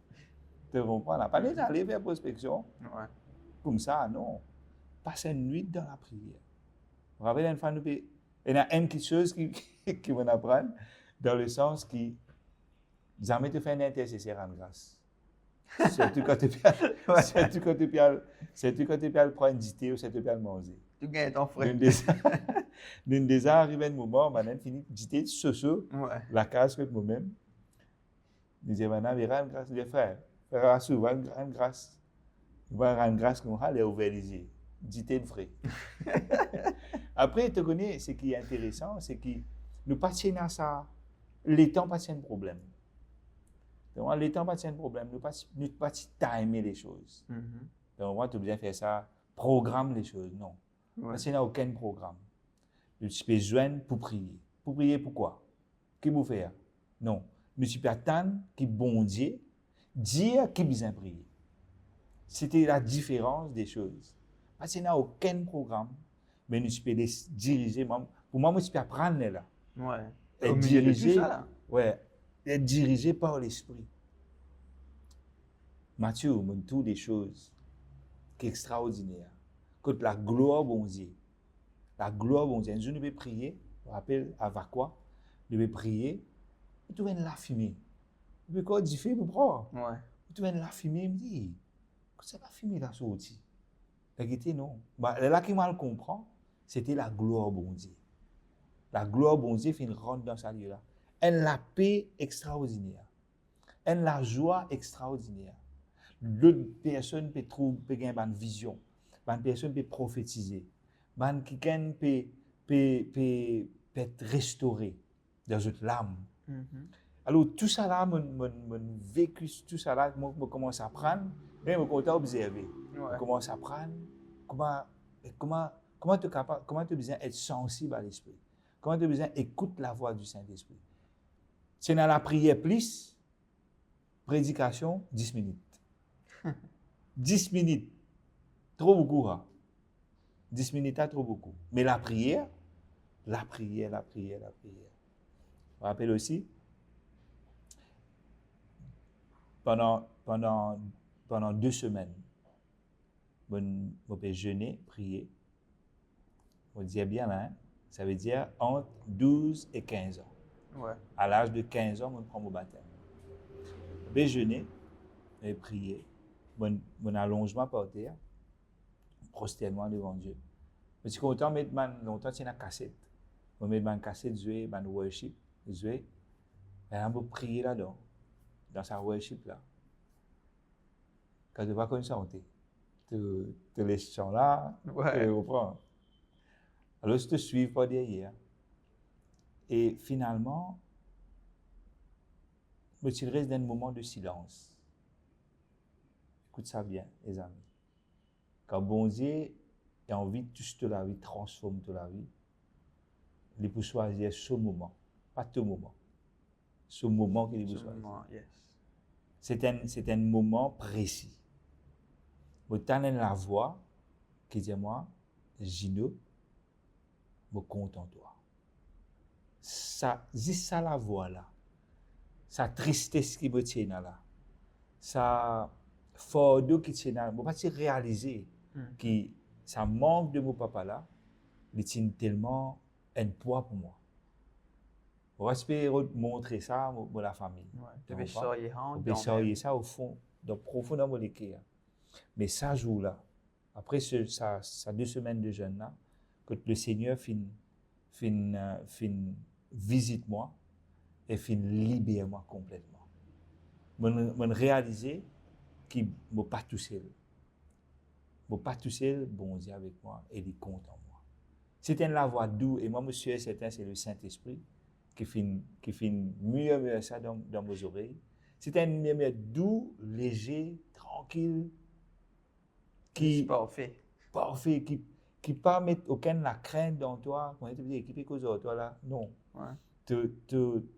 Tu comprends? Là, pas déjà aller faire prospection. Ouais. Comme ça, non. Passer une nuit dans la prière. Vous vous rappelez une fois, il y a une petite chose qui m'en apprend, dans le sens qui jamais te fait une intercession en grâce. Surtout quand tu peux prendre du thé ou tu peux manger. Tu gagnes ton frère. D'une des arrivé un moment, maintenant, fini du thé, la case fait moi-même. Je disais, maintenant, il y a une grâce, les frères. Frère, souvent, une grâce. Il va y avoir une grâce comme ça, elle est ouverte les yeux. Du thé de frais. Après, tu connais, ce qui est intéressant, c'est que nous passons à ça. Les temps passent un problème. Donc, les temps passent un problème. Nous ne pas timer les choses. Donc, moi, tu as besoin de faire ça. Programme les choses. Non. Parce qu'il n'y a aucun programme. Tu peux joindre pour prier. Pour prier pourquoi? Qu'est-ce que vous faites? Non. Mais tu peux attendre que bon Dieu dire qu'il besoin de prier. C'était la différence des choses. Parce qu'il n'y a aucun programme. Mais tu peux les diriger. Pour moi, tu peux apprendre là. Ouais. Et diriger. Ouais. Être dirigé par l'Esprit. Matthieu montre toutes des choses qui sont extraordinaires. Quand la gloire bon Dieu. La gloire bon Dieu. Un jour, nous devons prier. Je me rappelle avec quoi? Nous devons prier. Et tu viens de la fumer. Tu veux quoi dire pour prendre? Ouais. Tu viens de la fumer. Il me dit, c'est la fumée là sortie. La guité, non. Là qui mal comprend, c'était la gloire bon Dieu. La gloire bon Dieu fait une rentre dans sa lieu là. Elle la paix extraordinaire. Elle la joie extraordinaire. L'autre personne peut gagner une vision. Une personne peut prophétiser. Quelqu'un peut être restauré dans une âme. Alors, tout ça là, mon vécu, tout ça là, moi, je commence à apprendre, et je commence à observer. Je commence à apprendre comment tu as besoin d'être sensible à l'esprit. Comment tu as besoin d'écouter la voix du Saint-Esprit. C'est dans la prière plus, prédication, 10 minutes. 10 minutes, trop beaucoup. Hein? 10 minutes, trop beaucoup. Mais la prière. Vous vous rappelez aussi, pendant 2 semaines, je peux jeûner, prier. On dit bien là, hein? Ça veut dire entre 12 et 15 ans. Ouais. À l'âge de 15 ans, je prends mon baptême. Je peux jeûner, et prier, mon allongement par terre, prosternement devant Dieu. Mais si on met longtemps, c'est une cassette. On met une cassette, jouer, une worship, jouer. Et on peut prier là-dedans, dans sa worship là. Quand tu vas comme ça, tu laisses ça là, tu le reprends. Alors, je te suis pas derrière. Et finalement, il reste dans un moment de silence. Écoute ça bien, les amis. Quand bon Dieu a envie de toucher la vie, transforme toute la vie, il peut choisir ce moment, pas tout moment. Ce moment qu'il peut choisir. Yes. C'est un moment précis. Je t'entends la voix qui dit moi, Gino, je suis content de toi. Ça, juste ça la voix là, sa tristesse qui me tient là, sa fardeau qui tient là, je ne peux pas réaliser que ça manque de mon papa là, il tient tellement un poids pour moi. Je peux montrer ça à la famille. Tu peux sortir ça au fond, profondément de cœur. Mais ça jour-là, après ça 2 semaines de jeûne là, que le Seigneur visite moi et libère moi complètement. Je réaliser qu'il ne m'a pas tout seul. Je ne pas tout seul, bon Dieu avec moi et il est content de moi. C'était la voix douce et moi, monsieur, c'est le Saint-Esprit qui fait mieux ça dans vos oreilles. C'est un mieux doux, léger, tranquille, qui parfait, qui pas mettre aucune la crainte dans toi. Quand tu dis qui cause toi là, non.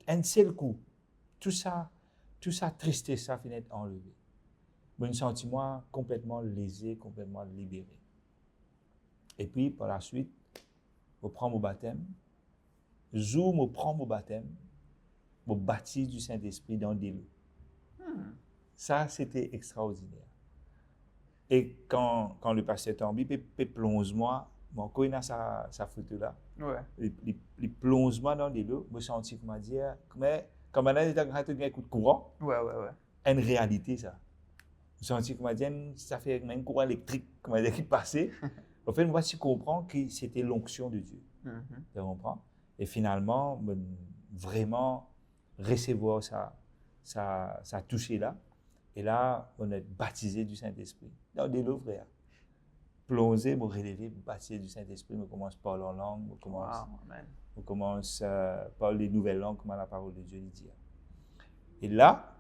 Un seul coup, tout ça tristesse, ça finit enlevé. Je me sens moi complètement lésé, complètement libéré. Et puis par la suite, je prends mon baptême. Je prends mon baptême, je baptise du Saint-Esprit dans des l'eau. Ça, c'était extraordinaire. Et quand le pasteur Tambi plonge-moi, mon coïna sa photo là, il plonge-moi dans des l'eau, je me sens comme dire, mais comme on a un coup de courant, une réalité ça. Je me sens comme dire, ça fait un courant électrique qui passait. En fait, moi, je comprends que c'était l'onction de Dieu. Tu comprends? Et finalement, vraiment recevoir ça touché là. Et là, on est baptisé du Saint-Esprit. Dans des lots, frère. Plongé, me relever, baptisé du Saint-Esprit, je commence par la langue, je commence par les nouvelles langues, comme la parole de Dieu dit. Et là,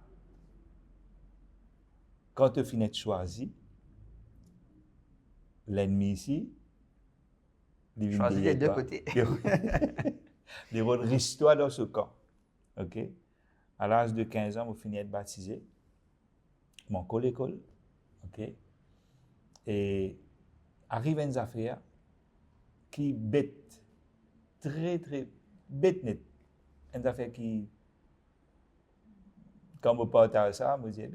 quand tu finis de choisir, l'ennemi ici, il choisit des deux côtés. Il reste-toi dans ce camp. OK? À l'âge de 15 ans, je finis d'être baptisé. Mon à l'école. OK? Et arrive une affaire qui bête, très, très bête net. Une affaire qui, quand je partage ça, je me dis,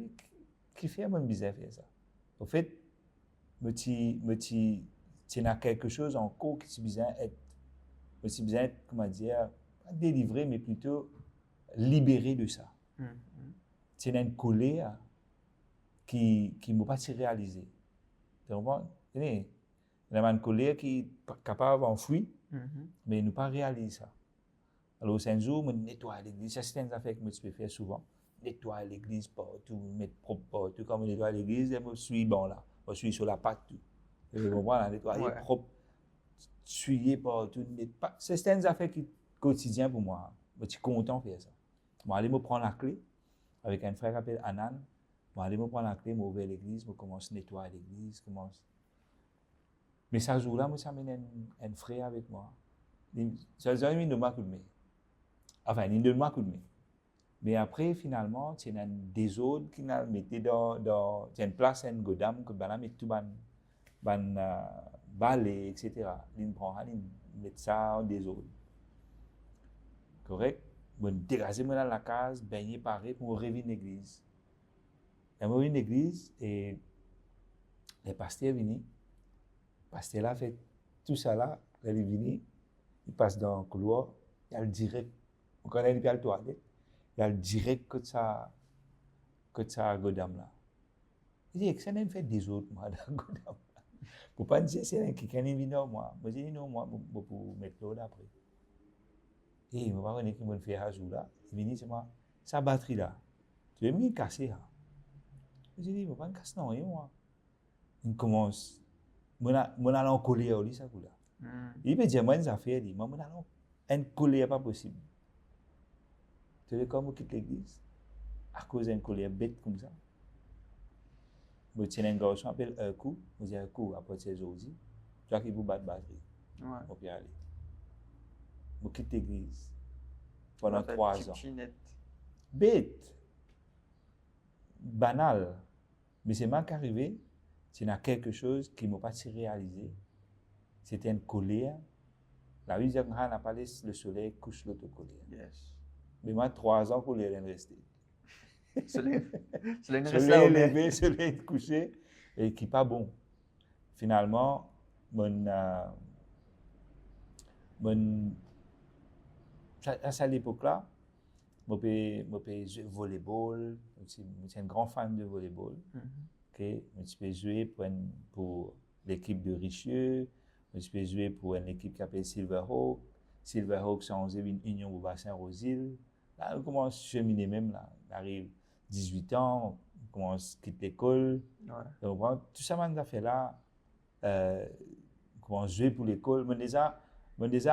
qui fait mon bizarre faire ça? En fait, tu as quelque chose en cours qui est besoin d'être, comment dire, pas délivré, mais plutôt libéré de ça. Tu as une colère qui ne m'a pas réalisé. Tu comprends? Il y a une colère qui est capable d'enfuir, mais ne pas réaliser ça. Alors, c'est un jour, je nettoie l'église. Ça, c'est une affaire que je peux faire souvent. Nettoyer l'église partout, mettre propre partout. Quand je nettoie l'église, je suis bon là. Je suis sur la patte. Tu comprends? Nettoyer propre, suyer partout. C'est une affaire qui est quotidien pour moi. Je suis content de faire ça. Je vais aller me prendre la clé avec un frère qui s'appelle Anan. Je vais aller me prendre la clé, je vais ouvrir l'église, je commence à nettoyer l'église. Mais ce jour-là, je m'amène un frère avec moi. Ça veut dire qu'il donne un coup de main. Enfin, il donne un coup de main. Mais après, finalement, il y a des autres qui nous mettent dans une place, une godam, que nous mettons tout balai, etc. Ils mettent ça des autres. Correct? Je dégager dans la case, baigner pareil pour revenir à l'église. Je reviens à l'église et le pasteur est venu. Le pasteur là fait tout ça là, il est venu, il passe dans le couloir, il y a le direct. On connaît le toilette. Il y a le direct que ça godam là. Il dit que ça n'a fait des autres moi dans godam. Pour pas dire c'est quelqu'un qui vient moi. Moi je dis non moi pour mettre l'eau d'après. Et il m'a dit qu'il me fait un jour là. Il vient dire moi sa batterie là. Tu veux me casser là. Je dis il pas me casser non moi. Il commence mon allant coller au lit ça là. Il me dit moi une affaire dit moi mon allant un coller pas possible. Tu veux comme quitte l'église à cause d'une colère bête comme ça. Je tiens un garçon appelle un coup, je dis un coup à partir d'aujourd'hui, tu as qui vous battre batterie. On peut aller. Je quitte l'église pendant 3 ans. Bête, banal, mais c'est mal qu'arrivé. il y a quelque chose qui ne m'a pas réalisé. C'était une colère. La vie n'a pas laissé le soleil couche l'autre colère. Yes. Mais moi, 3 ans, colère est restée. Soleil ne reste Soleil là au levé, soleil couché, et qui n'est pas bon. Finalement, à cette époque-là, je jouais au volleyball. Je suis un grand fan de volleyball. Okay. Je peux jouer pour l'équipe de Richelieu. Je peux jouer pour une équipe qui s'appelle Silverhawk. Silverhawk, c'est une union au bassin Rosil. Là, on commence à cheminer même. Là. On arrive 18 ans, on commence à quitter l'école. Ouais. Donc, tout ça, on a fait là. On commence à jouer pour l'école. Mais déjà,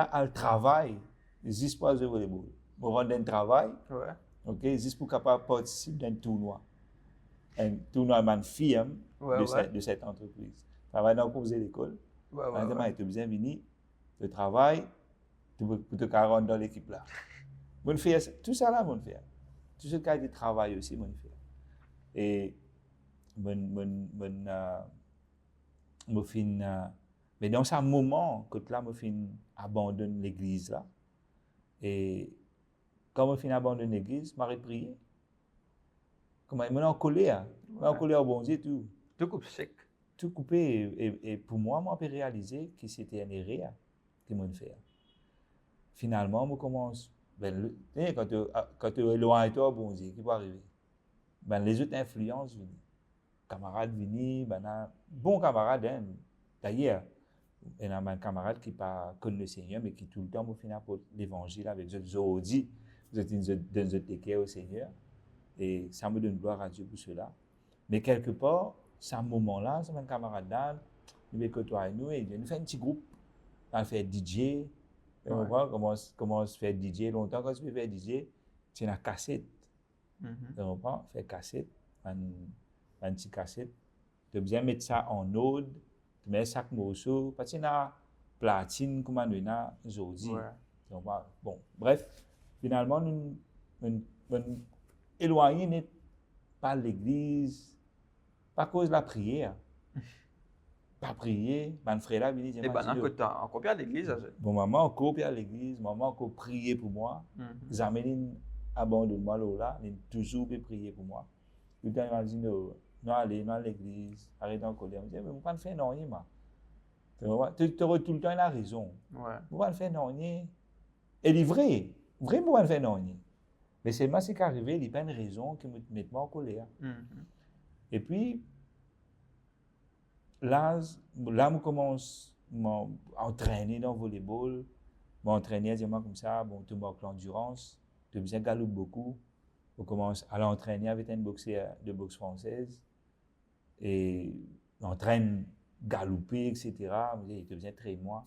à le travail, juste pour jouer au volleyball. On rend un travail, Ouais. okay, juste pour capable participer dans un tournoi. Un tournoi de firme de cette entreprise. Travailler dans le l'école. Tu as besoin de venir, de travail, pour te rendre dans l'équipe là. Bon faire tout ça là, bon faire. Tout ce qui a de travail aussi, bon faire. Et mais dans ce moment, que là, je abandonne l'église là. Et quand je abandonne l'église, je m'arrête prier. Comment je suis en colère. Je suis en colère au bon Dieu, tout. Tout coupe sec. Tout coupé. Et pour moi, je peux réaliser que c'était une erreur que je fais. Finalement, je commence. Quand tu es loin de toi, bon Dieu, qui peut arriver? Les autres influences viennent. Camarades viennent, bons camarades. D'ailleurs, il y a un camarade qui pas connu le Seigneur, mais qui tout le temps me finit pour l'évangile avec eux. Je dis, vous êtes dans un au Seigneur. Et ça me donne gloire à Dieu pour cela. Mais quelque part, ce moment-là, c'est un camarade d'âne, nous mettons toi et nous, et nous faisons un petit groupe. On fait DJ. On commence à faire DJ. Longtemps, quand tu fais DJ, tu as une cassette. On fait cassette, un petit cassette. Tu as besoin de mettre ça en ode, tu mets chaque morceau, parce que tu as platine, comme on a aujourd'hui. Bon, bref, finalement, nous éloignés par l'église, pas à cause de la prière. Pas prier, mon frère là, il dit, et encore bien à l'église. Bon, maman, encore bien à l'église, maman, encore prier pour moi. Les amis, abandonne-moi là, ils toujours prier pour moi. Tout le temps, ils m'ont dit, non, allez, à l'église, arrête d'en colère. Je dis, mais vous ne pouvez pas faire non, moi. Tu auras tout le temps la raison. Vous ne pouvez pas faire non. Et il est vrai, vraiment, vous ne pouvez pas faire non. Mais c'est moi, ce qui est arrivé, il n'y a pas une raison qui me met en colère. Et puis, là, je commence à entraîner dans le volleyball. Je m'entraînais comme ça, bon, tu manques l'endurance, tu as besoin de galoper beaucoup. Je commence à l'entraîner avec un boxeur de boxe française. Et j'entraîne galoper, etc. Il a besoin de traiter moi.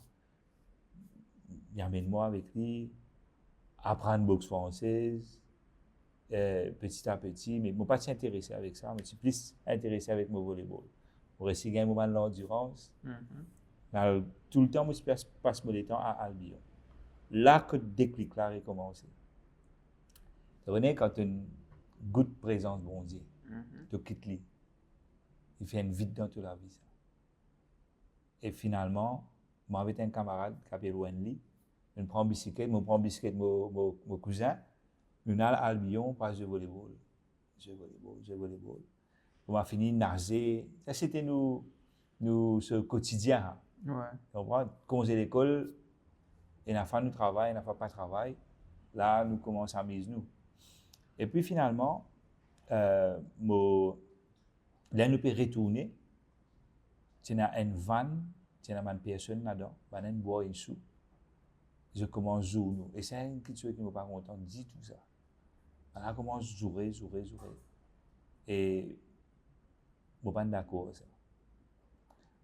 Il amène moi avec lui, apprendre boxe française, petit à petit. Mais je ne suis pas intéressé avec ça, mais je suis plus intéressé avec mon volleyball. Pour essayer de gagner un moment de l'endurance. Tout le temps, je passe mon temps à Albion. Là que le déclic là a commencé. Tu vois, quand tu as une goutte de présence de bon Dieu, tu quittes lui. Il fait une vide dans toute la vie. Ça. Et finalement, moi, avec un camarade qui s'appelle Wendy, je prends une bicyclette, mon cousin, nous allons à Albion pour jouer au volleyball. Jouer au volleyball. On a fini de nager. Ça, c'était ce quotidien. On commence à l'école, et on a fait notre travail, on n'a pas de travail. Là, nous commençons à mise nous. Et puis finalement, là, nous pouvons retourner. Il y a une vanne, il y a une personne là-dedans, il y a une boire une soupe. Je commence à jouer. Et c'est une chose qui ne m'a pas content de dire tout ça. On commence à jouer. Et je ne suis pas d'accord avec ça.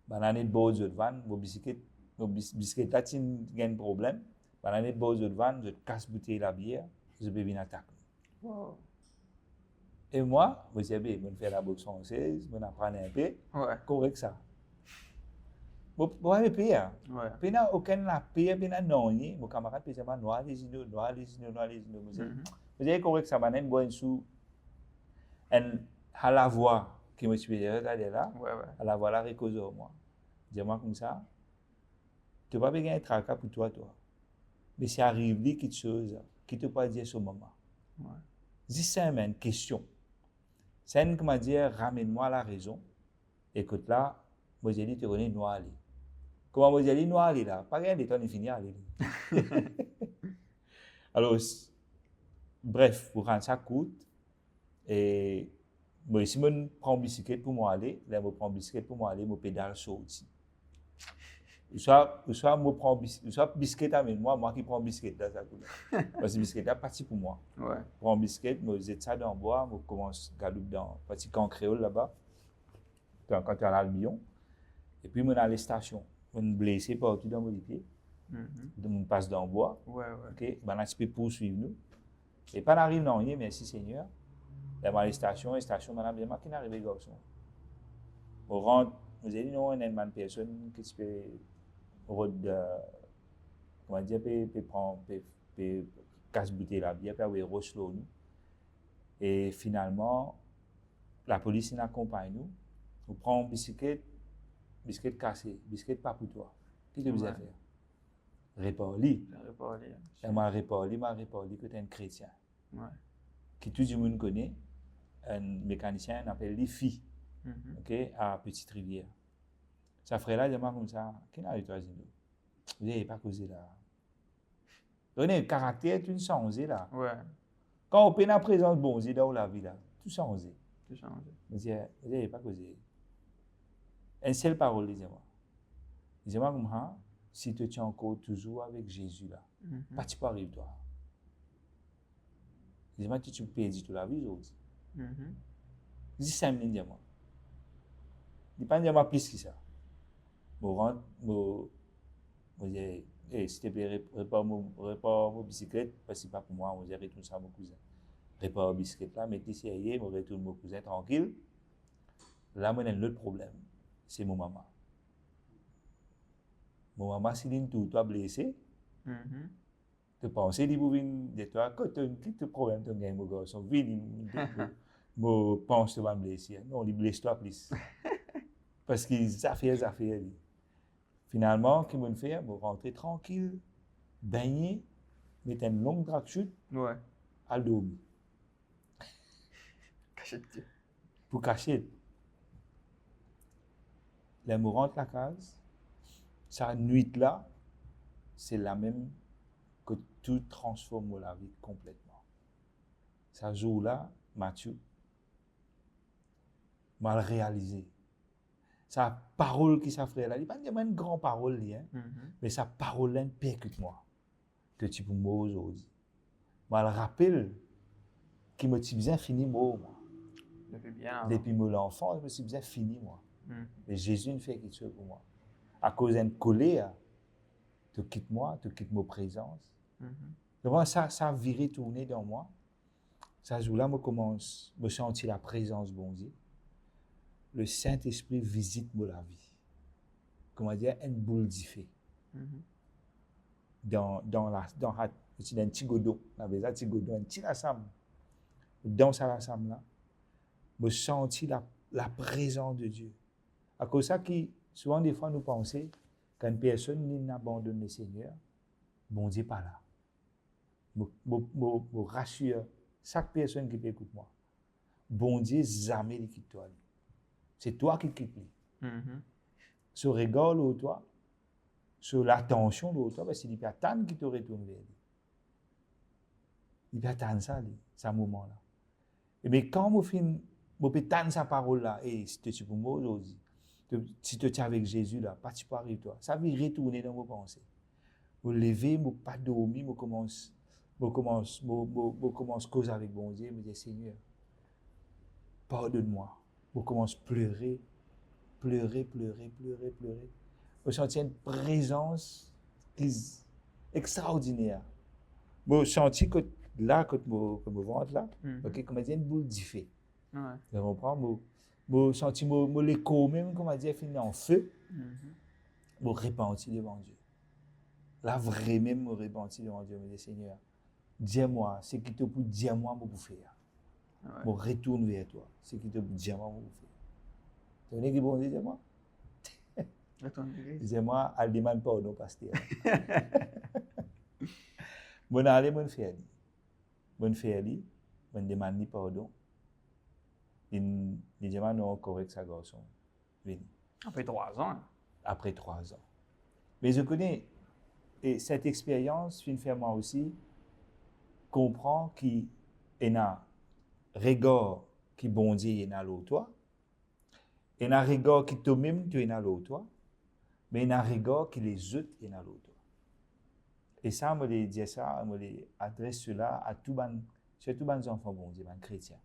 L'année de base de vanne, mon bicyclette là, il y a un problème. L'année de base de vanne, je casse bouteille la bière, je peux venir attaquer. Wow. Et moi, je fais la boxe française, je apprends un peu, correct ça. Je vais payer. Il n'y a aucun paye, il n'y a non. Mon camarade peut dire, noir les genoux. Vous avez correct ça, je vais sous à la voix. qui me supérieur là, là, Ouais. à la voilà récosé moi. Dis-moi comme ça, tu vas pas gagner un tracas pour toi. Mais c'est arrivé quelque chose qui te pas dire ce moment. Ouais. Si c'est une question, c'est une qui m'a dit, ramène-moi à la raison. Écoute là, moi j'ai dit, tu connais noir aller. Comment moi j'ai dit noir aller là? Pas rien de temps, il finit à aller. Alors, bref, pour rendre ça court, et moi ici, je prends une bicyclette pour moi aller, là, je prends une bicyclette pour moi aller, je pédale sur aussi. Soit je prends soit bicyclette avec moi qui prends bicyclette dans ça. Parce que bicyclette est parti pour moi. Ouais. Je prends bicyclette, je jette ça dans le bois, je commence à galoper dans un petit camp créole là-bas, quand tu es à l'Albion. Et puis, je suis à la station. Je suis blessé partout dans mon pied. Je passe dans le bois. Ouais. Ok, ben là, tu peux poursuivre nous. Et pas d'arrive non rien, merci Seigneur. Là, à la station, madame, je qui n'arrive garçon. On rentre, vous avez dit non, il y a une personne qui peut comment dire, peut prendre, peut casse bouteille la bière, peut roche nous. Et finalement, la police nous accompagne nous. On prend une bicyclette cassée, bicyclette pas pour toi. Qu'est-ce que vous avez fait? Réparé. Et m'a réparé que tu es un chrétien. Ouais. Qui tout le monde connaît, un mécanicien appelle les filles, okay, à Petite Rivière. Sa frère là, il m'a comme ça, qui n'a eu toi, vous n'avez pas causé là. Donnez le caractère, tout changé là. Ouais. Quand on peine la présence bon Dieu dans la vie là, tout changé. Tout changé. Vous n'avez pas causé. Une seule parole, dis-moi. Dis-moi comme ça, si tu tiens encore toujours avec Jésus là, pas tu peux arriver toi. Dis-moi, tu peux perdre toute la vie aujourd'hui. Dis 5 minutes, dis-moi. Dis pas dis-moi plus que ça. Je rentre, je dis, s'il te plaît, répare mon bicyclette, parce que ce n'est pas pour moi, je retourne ça à mon cousin. Répare la bicyclette là, mettez sérieux, je retourne mon cousin tranquille. Là, moi, j'ai un autre problème. C'est mon maman. Mon maman, si elle est blessée, tu penses qu'il faut venir de toi, quand tu as un petit problème, tu as un garçon, viens, je pense que tu vas me blesser. Non, il blesse toi plus. Parce que ça fait. Finalement, ce que je fais, je rentre tranquille, baigner, mettre une longue tracksuit, à dormir. Cachette. Pour cacher. Là, je rentre la case, sa nuit là, c'est la même que tout transforme la vie complètement. Ce jour-là, Mathieu m'a réalisé. Sa parole qui s'affrère là, il n'y a pas une grande parole, mais sa parole là, percute moi. Que tu peux moi aujourd'hui. Je me rappelle qu'il me dit bien fini moi. Depuis mon enfant, je me suis bien fini moi. Mais Jésus ne fait quelque chose pour moi. À cause d'une colère, tu quittes moi, tu quittes ma présence. Donc ça a viré, tourné dans moi. Ce jour-là, je commence à sentir la présence de bon Dieu. Le Saint-Esprit visite la vie. Comment dire, une boule de feu. Dans un petit godon, un petit lassam. Dans ce lassam là, je sentis la présence de Dieu. À cause de ça, souvent des fois nous pensons qu'une personne n'abandonne le Seigneur, bon Dieu n'est pas là. Je rassure chaque personne qui peut écouter moi. Bon Dieu jamais ne quitte toi. C'est toi qui quittes lui. Ce regard de toi, sur l'attention de toi, parce qu'il n'y a pas tant qui te retourne vers lui. Il n'y a pas tant ça, ce moment-là. Et bien quand je peux tendre sa parole là, et si tu es pour moi aujourd'hui, si tu es avec Jésus là, pas tu peux arriver toi. Ça va retourner dans vos pensées. Je lever, je pas dormir, je commence à causer avec bon Dieu, je dis Seigneur, pardonne-moi. Je commence à pleurer. Je sens une présence extraordinaire. Je sens que là, quand je ventre là, comme une boule de feu. Je comprends. Je sens que l'écho même, comme on dit, finit en feu. Je repentis devant Dieu. Là, vraiment, je repentis devant Dieu. Je dis Seigneur, dis-moi, ce qui te peut dire moi, je peux faire. Je retourne vers toi. Ce qui te peut dire moi, je peux faire. Tu connais qui bon Dieu, moi? Retourne à l'église. Disais-moi, elle demande pardon, pasteur. Bon, allez, bon faire. Bon faire, bon demande pardon. Il dit, non, correct, ça, garçon. Veni. Après 3 ans. Après 3 ans. Mais je connais, et cette expérience, fait faire moi aussi, comprend qu'il y a un regard qui bon Dieu y a l'autre toi, il y a un regard qui toi-même tu as l'autre toi, mais il y a un regard qui les autres y a l'autre toi. Et ça, je me dis ça, je me adresse cela à tous les enfants bon Dieu, les chrétiens.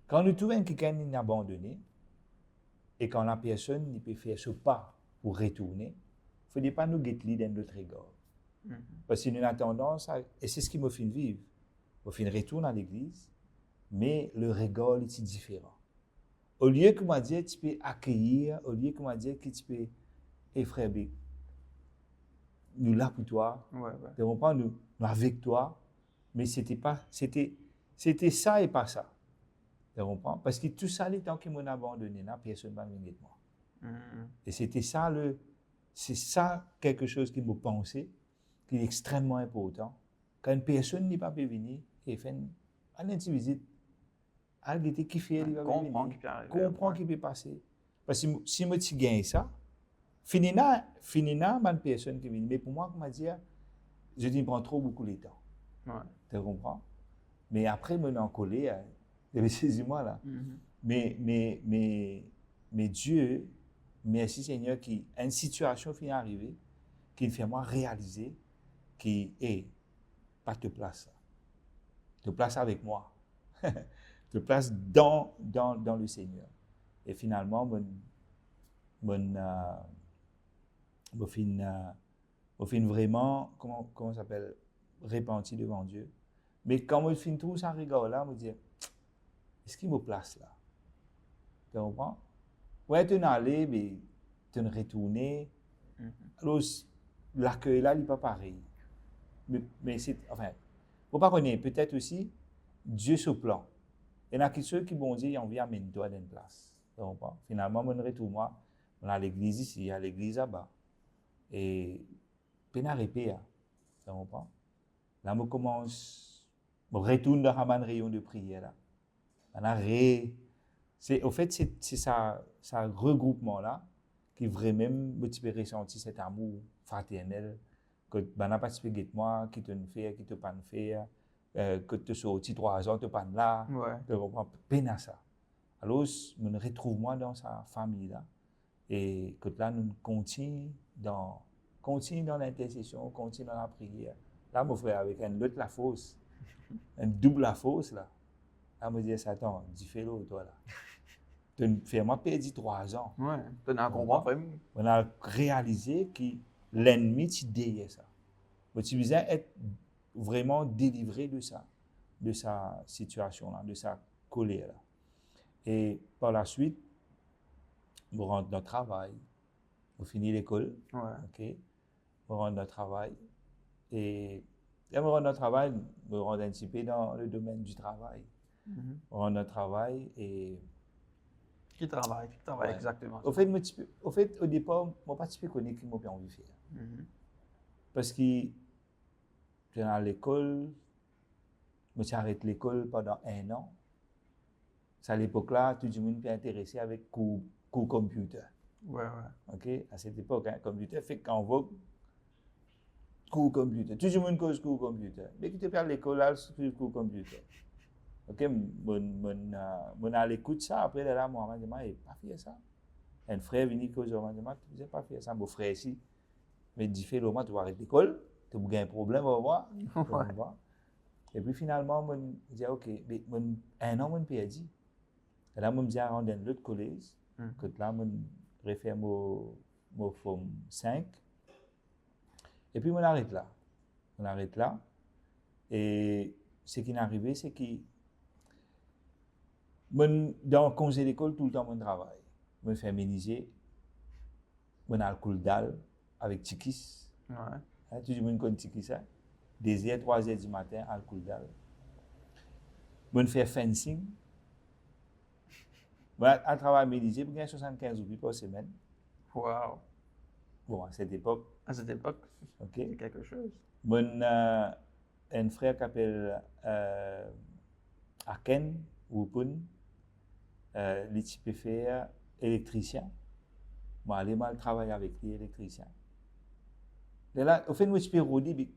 Quand nous trouvons quelqu'un qui est abandonné, et quand la personne ne peut faire ce pas pour retourner, il ne faut pas nous guetter dans notre regard. Parce que nous avons tendance à, et c'est ce qui me fait vivre, me fait retourner à l'église, mais le regard est différent. Au lieu que moi dire tu peux accueillir, au lieu que moi dire que tu peux effrayer, nous là pour toi, tu comprends, nous avec toi, mais c'était ça et pas ça. Tu comprends? Parce que tout ça, les temps qu'ils m'ont abandonné, là, personne ne va venir de moi. Et c'était ça, c'est ça quelque chose qui m'a pensé, qui est extrêmement important. Quand une personne n'est pas pu venir, et fait une petite visite, elle était kiffée, elle va venir, comprend qu'il peut passer. Parce que si moi tu gagnes ça, finina, une personne qui vient. Mais pour moi, comment dire, je dis, il prend trop beaucoup de temps. Tu comprends? Mais après, je suis en colère. Excusez-moi là. Mais Dieu, merci Seigneur, qui a une situation qui est arrivée, qui me fait moi réaliser que, pas te place. Te place avec moi. Te place dans le Seigneur. Et finalement, je finis vraiment, comment ça s'appelle, repenti devant Dieu. Mais quand je finis tout ça, regard là, je me dis, est-ce qu'il me place là? Tu comprends? Ouais, tu es allé, mais tu es retourné. Alors, l'accueil là, il n'est pas pareil. Mais c'est, enfin, il ne faut pas connaître, peut-être aussi, Dieu se plan. Il y en a ceux qui vont dire, on vient amener toi dans une place. Tu comprends? Finalement, je retourne moi, on a l'église ici, à l'église là-bas. Et, puis on a répété, tu comprends? Là, je commence, je retourne dans un rayon de prière là. Au fait, c'est ça regroupement là qui vraiment me fait ressentir cet amour fraternel que ben n'a pas de moi qui te fait qui te pas faire que te sorti 3 ans te pas là tu comprends peine à ça. Alors je me retrouve moi dans sa famille là et que là nous continue dans l'intercession, continue dans la prière. Là mon frère avec un autre la fausse, un double la fausse là. Là, je me dis, Satan, dis-le toi là. Tu me fais moi perdre 3 ans. Ouais, tu as compris. On a réalisé que l'ennemi t'y derrière ça. Mais tu besoin être vraiment délivré de sa situation là, de sa colère là. Et par la suite, on rentre dans le travail, on finit l'école, ok, on rentre dans le travail et quand on rentre dans le travail, on rentre un petit peu dans le domaine du travail. On rentre dans le travail et... Qui travaille exactement. Au fait, au départ, je n'ai pas si peu connu qui m'a envie de faire. Parce que j'étais à l'école, je me suis arrêté l'école pendant 1 an. C'est à l'époque-là, tout le monde était intéressé avec cours computer. Ok, à cette époque, computer fait qu'en vogue, cours computer. Tout le monde cause cours computer. Mais qui te fait à l'école, là, c'est cours computer. Ok, mon à l'écoute ça, après là, moi, je m'a dit, pas faire ça. Un frère venu cause, moi, je m'a dit, pas faire ça. Mon frère ici, mais dit, fais-le, moi, tu vas arrêter l'école, tu as un problème, on va voir. Et puis finalement, je me dis, ok, mais 1 an, je me perdu. Et là, je me dis, à rendre l'autre collège, que là, je refais mon forme 5. Et puis, je m'arrête là. Et ce qui est arrivé, c'est que dans le congé d'école, tout le temps, je travaille. Je me fais méniser. Je a le cool dalle avec Tikis. Tout le monde connaît Tikis. 2h, 3h du matin, alcool dalle. Je fais fencing. Voilà, à travail médisé, pour gagner 75 roupies par semaine. Wow. Bon, à cette époque, À cette époque, ok. c'est quelque chose. Mon, un frère qui s'appelle Aken, Wupun, il peut faire électricien. Moi, allez mal travailler avec lui, électricien. Et là, au fait, moi, je peux redire,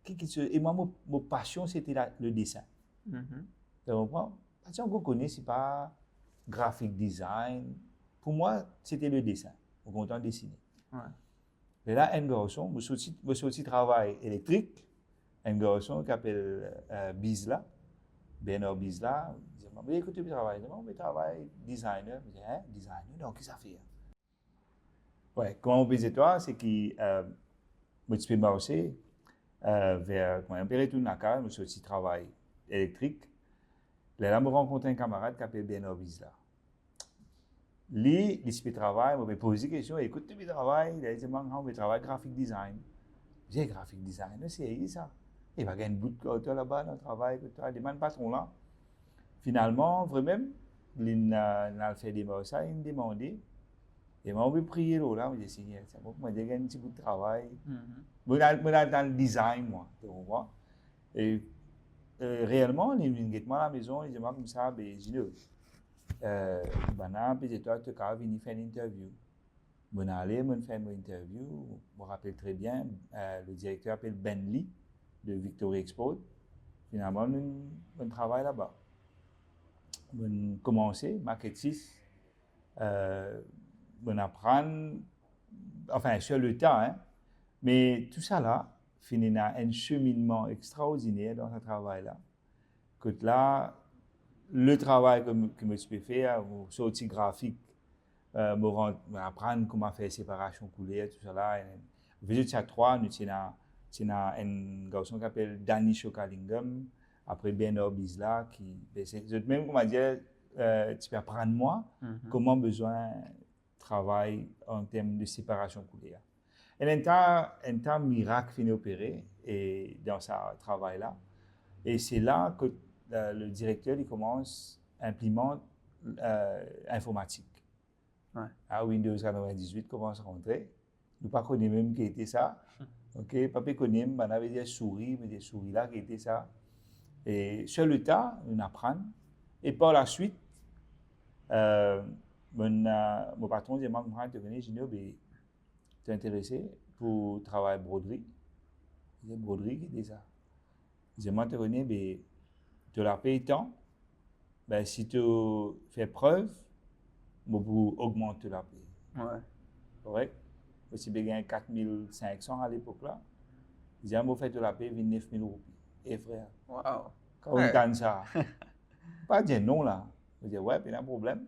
et moi, mon passion, c'était le dessin. Mhm. Tu comprends? Parce qu'on connaît, c'est pas graphic design. Pour moi, c'était le dessin. On est content de dessiner. Ouais. Et là, un garçon, je suis travail électrique, un garçon qui s'appelle Bizla, Bernard Bizla, il dit, mais écoute, tu travailles, je travaille designer. Je dis, hein, designer, donc qu'est-ce que ça fait? Ouais, comment on peut toi, c'est que je suis marché vers, comment on peut retourner à casa, je suis aussi travail électrique. Là, je rencontre un camarade qui s'appelle Bernard Bizla. Lui, il travaille, je me pose des questions, écoute, tu travailles, il a dit, je travaille graphic design. Je dis, graphic design, c'est ça. Il va gagner un bout de toi là-bas dans le travail, que tu as demandé patron là. Finalement, vraiment, il a fait des mots, ça, il m'a demandé. Et moi, je prié là, je dis, c'est bon, moi, j'ai gagné un petit bout de travail. Je suis dans le design, moi, tu vois. Et réellement, il vient à la maison, il dit, moi, comme ça, ben, je dis, peut-être tu vas venir faire une interview. Je suis allé, je fais une interview. Je me rappelle très bien, le directeur s'appelle Ben Lee de Victory Export. Finalement, je travaille là-bas. Je commencé, Market 6. Je apprends, enfin, sur le temps, hein. Mais tout ça là, finit dans un cheminement extraordinaire dans ce travail-là. Que là, le travail que je peux faire, sortie graphique, apprendre comment faire séparation couleur, tout ça là. Visite à 3, nous avons un garçon qui s'appelle Danny Shokalingam, après Bernard Bizla, qui, c'est même comment dire, tu peux apprendre moi comment besoin travail en termes de séparation couleur. Et un temps miracle finit opéré et dans ce travail-là. Et c'est là que le directeur il commence à implémenter informatique. Ouais. À Windows 98 commence à rentrer. Nous ne connaissons pas même qui était ça. Ok, papa connaît, on avait des souris, mais des souris là qui étaient ça. Et sur le tas, on apprend. Et par la suite, mon patron dit, moi, je te connais, je dis, tu es intéressé pour travailler broderie. Je dis, broderie, qui dit ça? Je dis, moi, je te connais, tu la payes tant. Ben, si tu fais preuve, vous augmenter la paye. Ouais. Correct? Si vous gagnez 4500 à l'époque là, ils ont fait de la paye 29 000 roupies. Et frère, Wow. quand on gagne ça, pas dire non là. Je dis ouais, il y a un problème.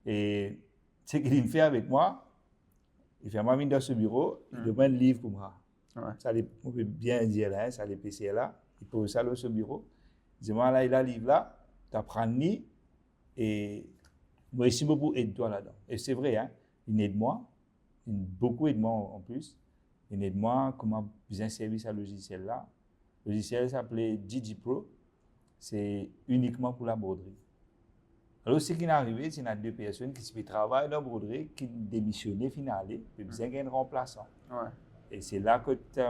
Et ce qu'il fait avec moi, il fait moi venir dans ce bureau, il demande un livre pour moi. Ouais. Ça, on peut bien dire là, ça les PC là, il pose ça dans ce bureau. Il dit moi là, il a un livre là, tu apprends ni et moi ici beaucoup aide-toi là-dedans. Et c'est vrai, hein, il aide moi. Beaucoup aide moi en plus. Il aide moi comment bien servir ce logiciel-là. Le logiciel s'appelait DigiPro. C'est uniquement pour la broderie. Alors, ce qui est arrivé, c'est qu'il y a deux personnes qui travaillent dans la broderie, qui démissionnaient finalement, et besoin d'un remplaçant. Ouais. Et c'est là que tu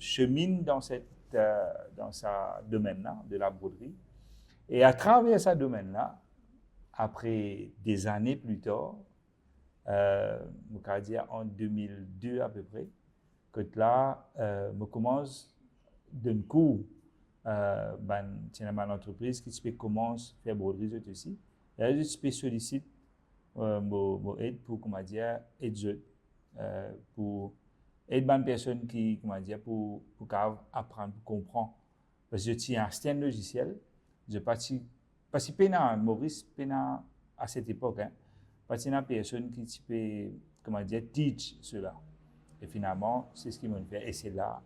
chemines dans ce domaine-là, de la broderie. Et à travers ce domaine-là, après des années plus tard, je vais dire en 2002 à peu près, que là, je commence d'un coup, c'est une entreprise qui commence à faire broderie aussi. Et là, je sollicite mon aide pour, comment dire, aider pour aider une personne qui, comment dire, pour apprendre, pour comprendre. Parce que je tiens un logiciel, je participe à Maurice, à cette époque, hein, parce qu'il y a une personne qui peut, comment dire, teach cela. Et finalement, c'est ce qu'ils m'ont fait. Et c'est là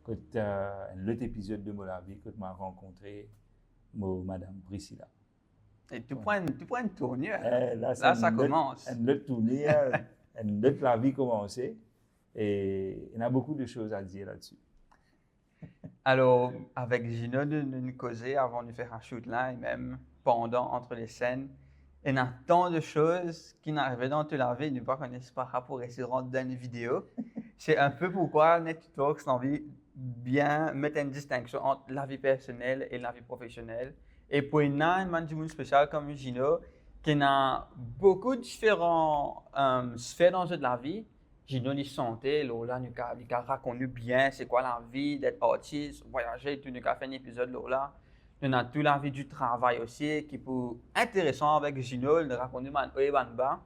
que l'autre épisode de mon vie que tu m'as rencontré, Madame Priscilla. Et tu prends une tournure. Là, ça commence. Une autre tournure, une autre la vie commencée. Et il y a beaucoup de choses à dire là-dessus. Alors, avec Gino, nous causer avant de faire un shoot là, et même pendant, entre les scènes. Il y a tant de choses qui n'arrivaient dans toute la vie, ne pas connaître par rapport à essayer de rentrer dans une vidéo. C'est un peu pourquoi NetTalks a envie de bien mettre une distinction entre la vie personnelle et la vie professionnelle. Et pour une management spécial comme Gino, qui a beaucoup de différentes sphères dans la vie, Gino, il santé, là, il a raconté bien c'est quoi la vie d'être artiste, voyager, tout, il a fait un épisode là. On a toute la vie du travail aussi, qui est intéressant avec Gino, il raconte bas.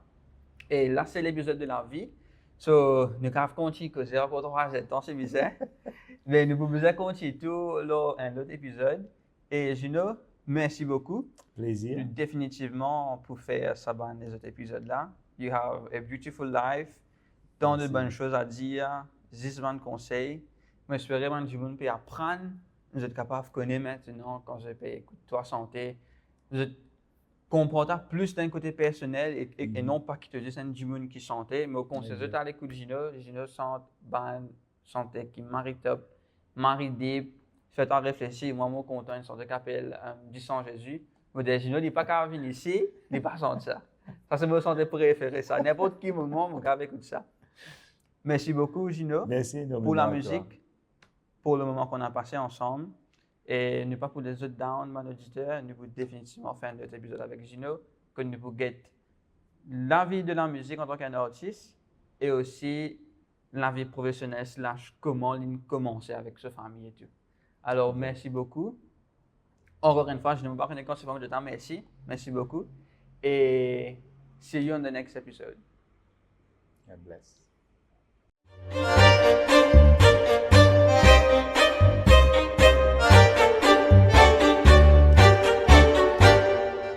Et là, c'est l'épisode de la vie. So, nous avons continué que c'est encore 3 ans, c'est bizarre. Mais nous pouvons continuer tout un autre épisode. Et Gino, merci beaucoup. Plaisir. Définitivement, pour faire ça dans les autres épisodes-là. You have a beautiful life. Tant de bonnes choses à dire. 10 de conseils. Mais j'espère que vous pouvez apprendre. Vous êtes capable de connaître maintenant quand je peux écouter toi santé. Vous êtes comporter plus d'un côté personnel et non pas qui te disent un monde qui chantait, mais au contraire, tu as l'écoute de Gino chante, santé qui marie top, marie deep, fait en réfléchir, moi, je suis content, une sorte de capelle du sang Jésus. Mais Gino, il n'est pas capable de venir ici, il n'est pas chanté ça. Ça, c'est mon santé préféré, ça. N'importe qui moment, mon capable écoute ça. Merci beaucoup, Gino, pour la musique, pour le moment qu'on a passé ensemble. Et ne pas pour les autres down, mon auditeur, nous pouvons définitivement faire un autre épisode avec Gino, que nous pouvons get la vie de la musique en tant qu'artiste et aussi la vie professionnelle / comment il commencer avec sa famille et tout. Alors, merci beaucoup. Encore une fois, je ne me pas connaître quand c'est vraiment de temps, merci. Merci beaucoup. Et see you on the next episode. God bless.